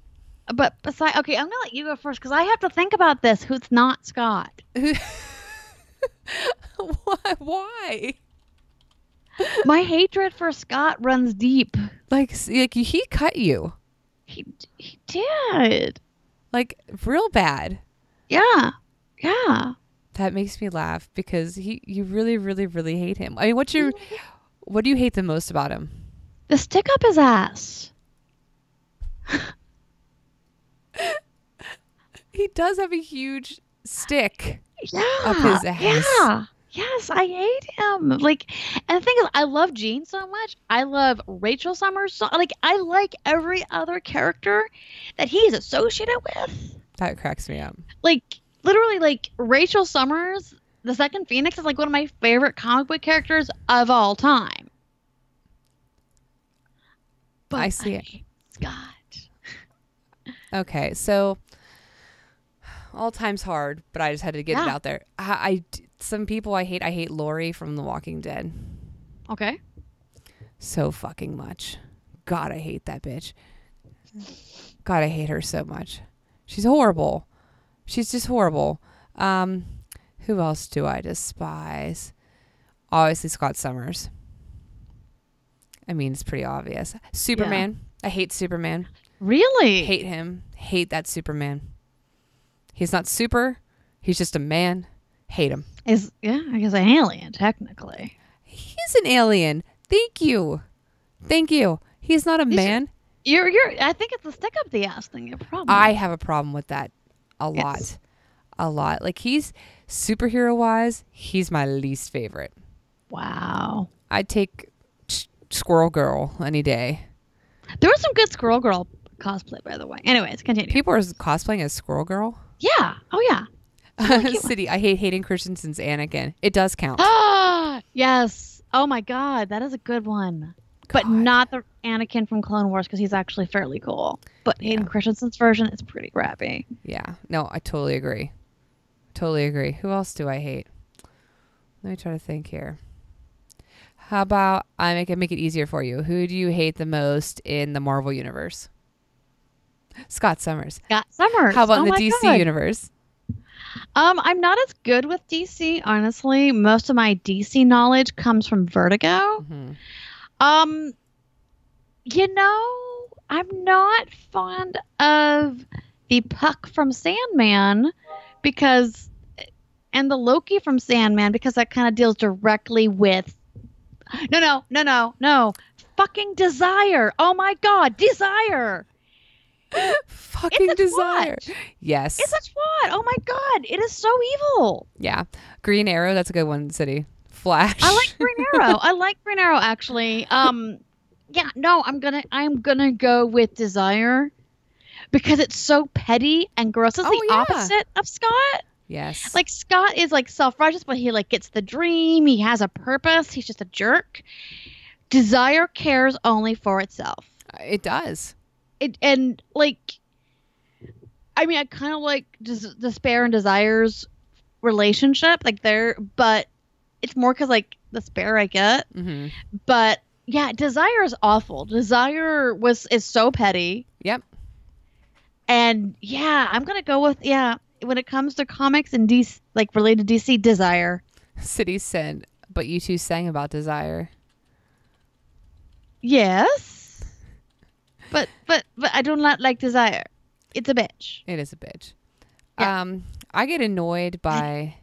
But besides, okay, I'm gonna let you go first because I have to think about this. Who's not Scott? Why? My hatred for Scott runs deep. Like he cut you. He did. Like real bad. Yeah. Yeah. That makes me laugh because you really, really, really hate him. I mean, what do you hate the most about him? The stick up his ass. He does have a huge stick up his ass. Yeah. Yes, I hate him. Like, and the thing is, I love Jean so much. I love Rachel Summers. So, like, I like every other character that he's associated with. That cracks me up. Like, literally, like, Rachel Summers, the second Phoenix, is like one of my favorite comic book characters of all time. But I see it. Scott. Okay, so all time's hard, but I just had to get it out there. Some people I hate. I hate Lori from The Walking Dead. Okay. So fucking much. God, I hate that bitch. God, I hate her so much. She's horrible. She's just horrible. Who else do I despise? Obviously Scott Summers. I mean, it's pretty obvious. Superman. Yeah. I hate Superman. Really? Hate him. Hate that Superman. He's not super. He's just a man. Hate him. I guess an alien, technically. He's an alien. Thank you. He's not a man. I think it's the stick up the ass thing. I have a problem with that a lot. A lot. Like, he's superhero wise, he's my least favorite. Wow. I'd take Squirrel Girl any day. There was some good Squirrel Girl cosplay, by the way. Anyways, continue. People are cosplaying as Squirrel Girl? Yeah. Oh, yeah. City, I hate Hayden Christensen's Anakin. It does count. Ah, yes. Oh, my God. That is a good one. But not the Anakin from Clone Wars because he's actually fairly cool. But Hayden Christensen's version is pretty crappy. Yeah. No, I totally agree. Who else do I hate? Let me try to think here. How about I make it easier for you? Who do you hate the most in the Marvel universe? Scott Summers. How about in the DC universe? I'm not as good with DC, honestly. Most of my DC knowledge comes from Vertigo. Mm-hmm. I'm not fond of the Puck from Sandman and the Loki from Sandman because that kind of deals directly with no. Fucking Desire. Oh my God, Desire. Fucking Desire. Yes. It's a twat. Oh my God, it is so evil. Yeah. Green Arrow, that's a good one, City. Flash. I like Green Arrow. Actually. Yeah, no, I'm gonna go with Desire because it's so petty and gross. It's the opposite of Scott. Yes. Like Scott is like self-righteous, but he like gets the dream. He has a purpose. He's just a jerk. Desire cares only for itself. It does. And like, I mean, I kind of like Despair and Desire's relationship, like but it's more because like Despair I get, Mm-hmm. but yeah, Desire is awful. Desire is so petty. Yep. And yeah, I'm gonna go with when it comes to comics and DC, like related to DC, Desire. City said, but you two sang about Desire. Yes, but I do not like Desire. It's a bitch. It is a bitch. Yeah. I get annoyed by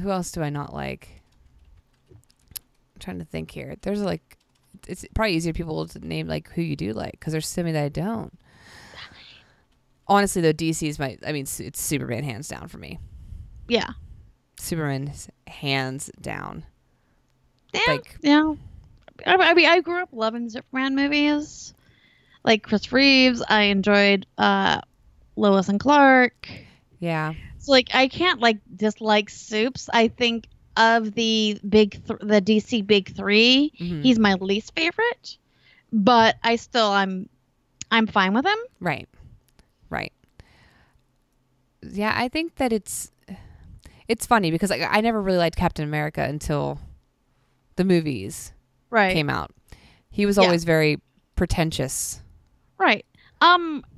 who else do I not like? I'm trying to think here. There's like, it's probably easier people to name like who you do like because there's so many that I don't. Honestly, though, DC's it's Superman hands down for me. Yeah. Superman's hands down. Yeah. Like, yeah. I mean, I grew up loving Superman movies. Like Chris Reeves, I enjoyed Lois and Clark. yeah. So like I can't like dislike Supes. I think of the the DC big 3, Mhm. he's my least favorite, but I'm fine with him. Right. Right. Yeah, I think that it's funny because I never really liked Captain America until the movies Right. came out. He was Yeah. always very pretentious. Right.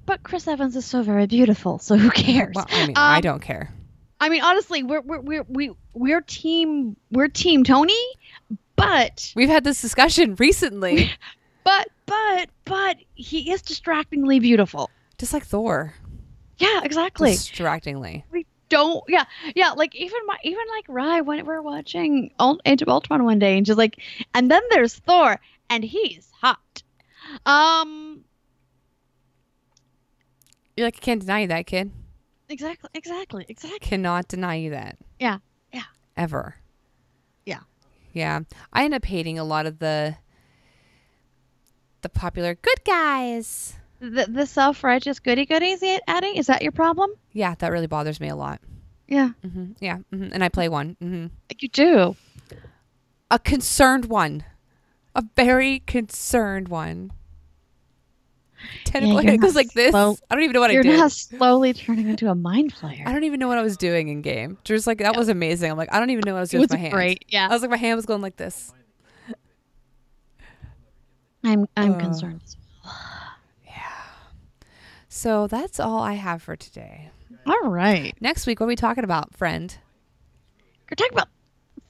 But Chris Evans is so very beautiful, so who cares? Well, I mean, I don't care. I mean, honestly, we're team Tony, but We've had this discussion recently. but he is distractingly beautiful. Just like Thor. Yeah, exactly. Distractingly. We don't. Yeah. Like even like Rye when we're watching Age of Ultron one day, and just like, and then there's Thor, and he's hot. You're like, I can't deny you that, kid. Exactly. Cannot deny you that. Yeah. Ever. Yeah. Yeah. I end up hating a lot of the popular good guys. The self-righteous goodies, Addie, is that your problem? Yeah, that really bothers me a lot. Yeah. Mm-hmm. Yeah. Mm-hmm. And I play one. Mm-hmm. You do. A concerned one. A very concerned one. Tentacle you're goes like this. slow- I don't even know what I You're did. now slowly turning into a mind flayer. I don't even know what I was doing in game. Just like, that was amazing. I'm like, I don't even know what I was It doing was with my hand. great. Yeah. I was like, my hand was going like this. I'm concerned. So that's all I have for today. All right. Next week, what are we talking about, friend? We're talking about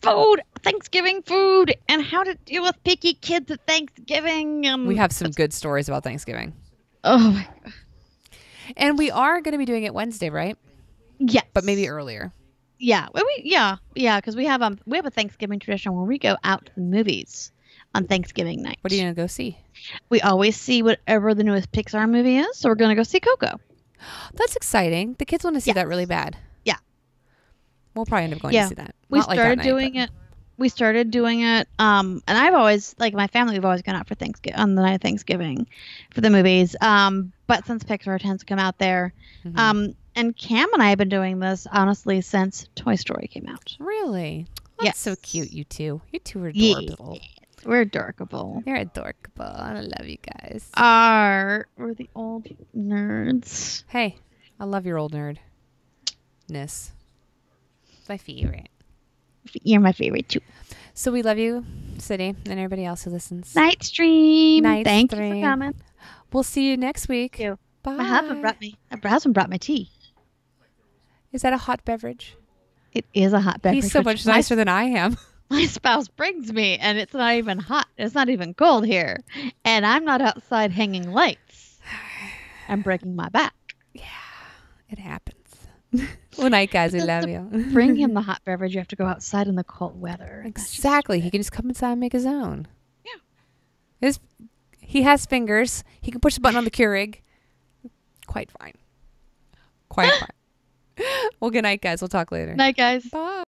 food, Thanksgiving food, and how to deal with picky kids at Thanksgiving. We have some good stories about Thanksgiving. Oh my God. And we are going to be doing it Wednesday, right? Yes. But maybe earlier. Yeah. Because we have a Thanksgiving tradition where we go out to the movies on Thanksgiving night. What are you going to go see? We always see whatever the newest Pixar movie is, so we're going to go see Coco. That's exciting. The kids want to see that really bad. Yeah. We'll probably end up going to see that. We started doing it. We started doing it. And I've always, like my family, we've always gone out for Thanksgiving on the night of Thanksgiving for the movies. But since Pixar tends to come out there, and Cam and I have been doing this honestly since Toy Story came out. Really? That's Yes. so cute, you two. You two are Yeah. adorable. We're adorable. You're adorable. I love you guys. We're the old nerds. Hey, I love your old nerdness. My favorite. You're my favorite too. So we love you, City, and everybody else who listens. Night stream. Night Thank stream. you for coming. We'll see you next week. Thank you. Bye. My husband brought my tea. Is that a hot beverage? It is a hot beverage. He's so which much nicer than I am. my spouse brings me, and it's not even hot. It's not even cold here, and I'm not outside hanging lights. I'm breaking my back. Yeah, it happens. Well, night, guys. We love you. Bring him the hot beverage. You have to go outside in the cold weather. Exactly. He can just come inside and make his own. Yeah. He has fingers. He can push the button on the Keurig. Quite fine. Quite fine. Well, good night, guys. We'll talk later. Night, guys. Bye.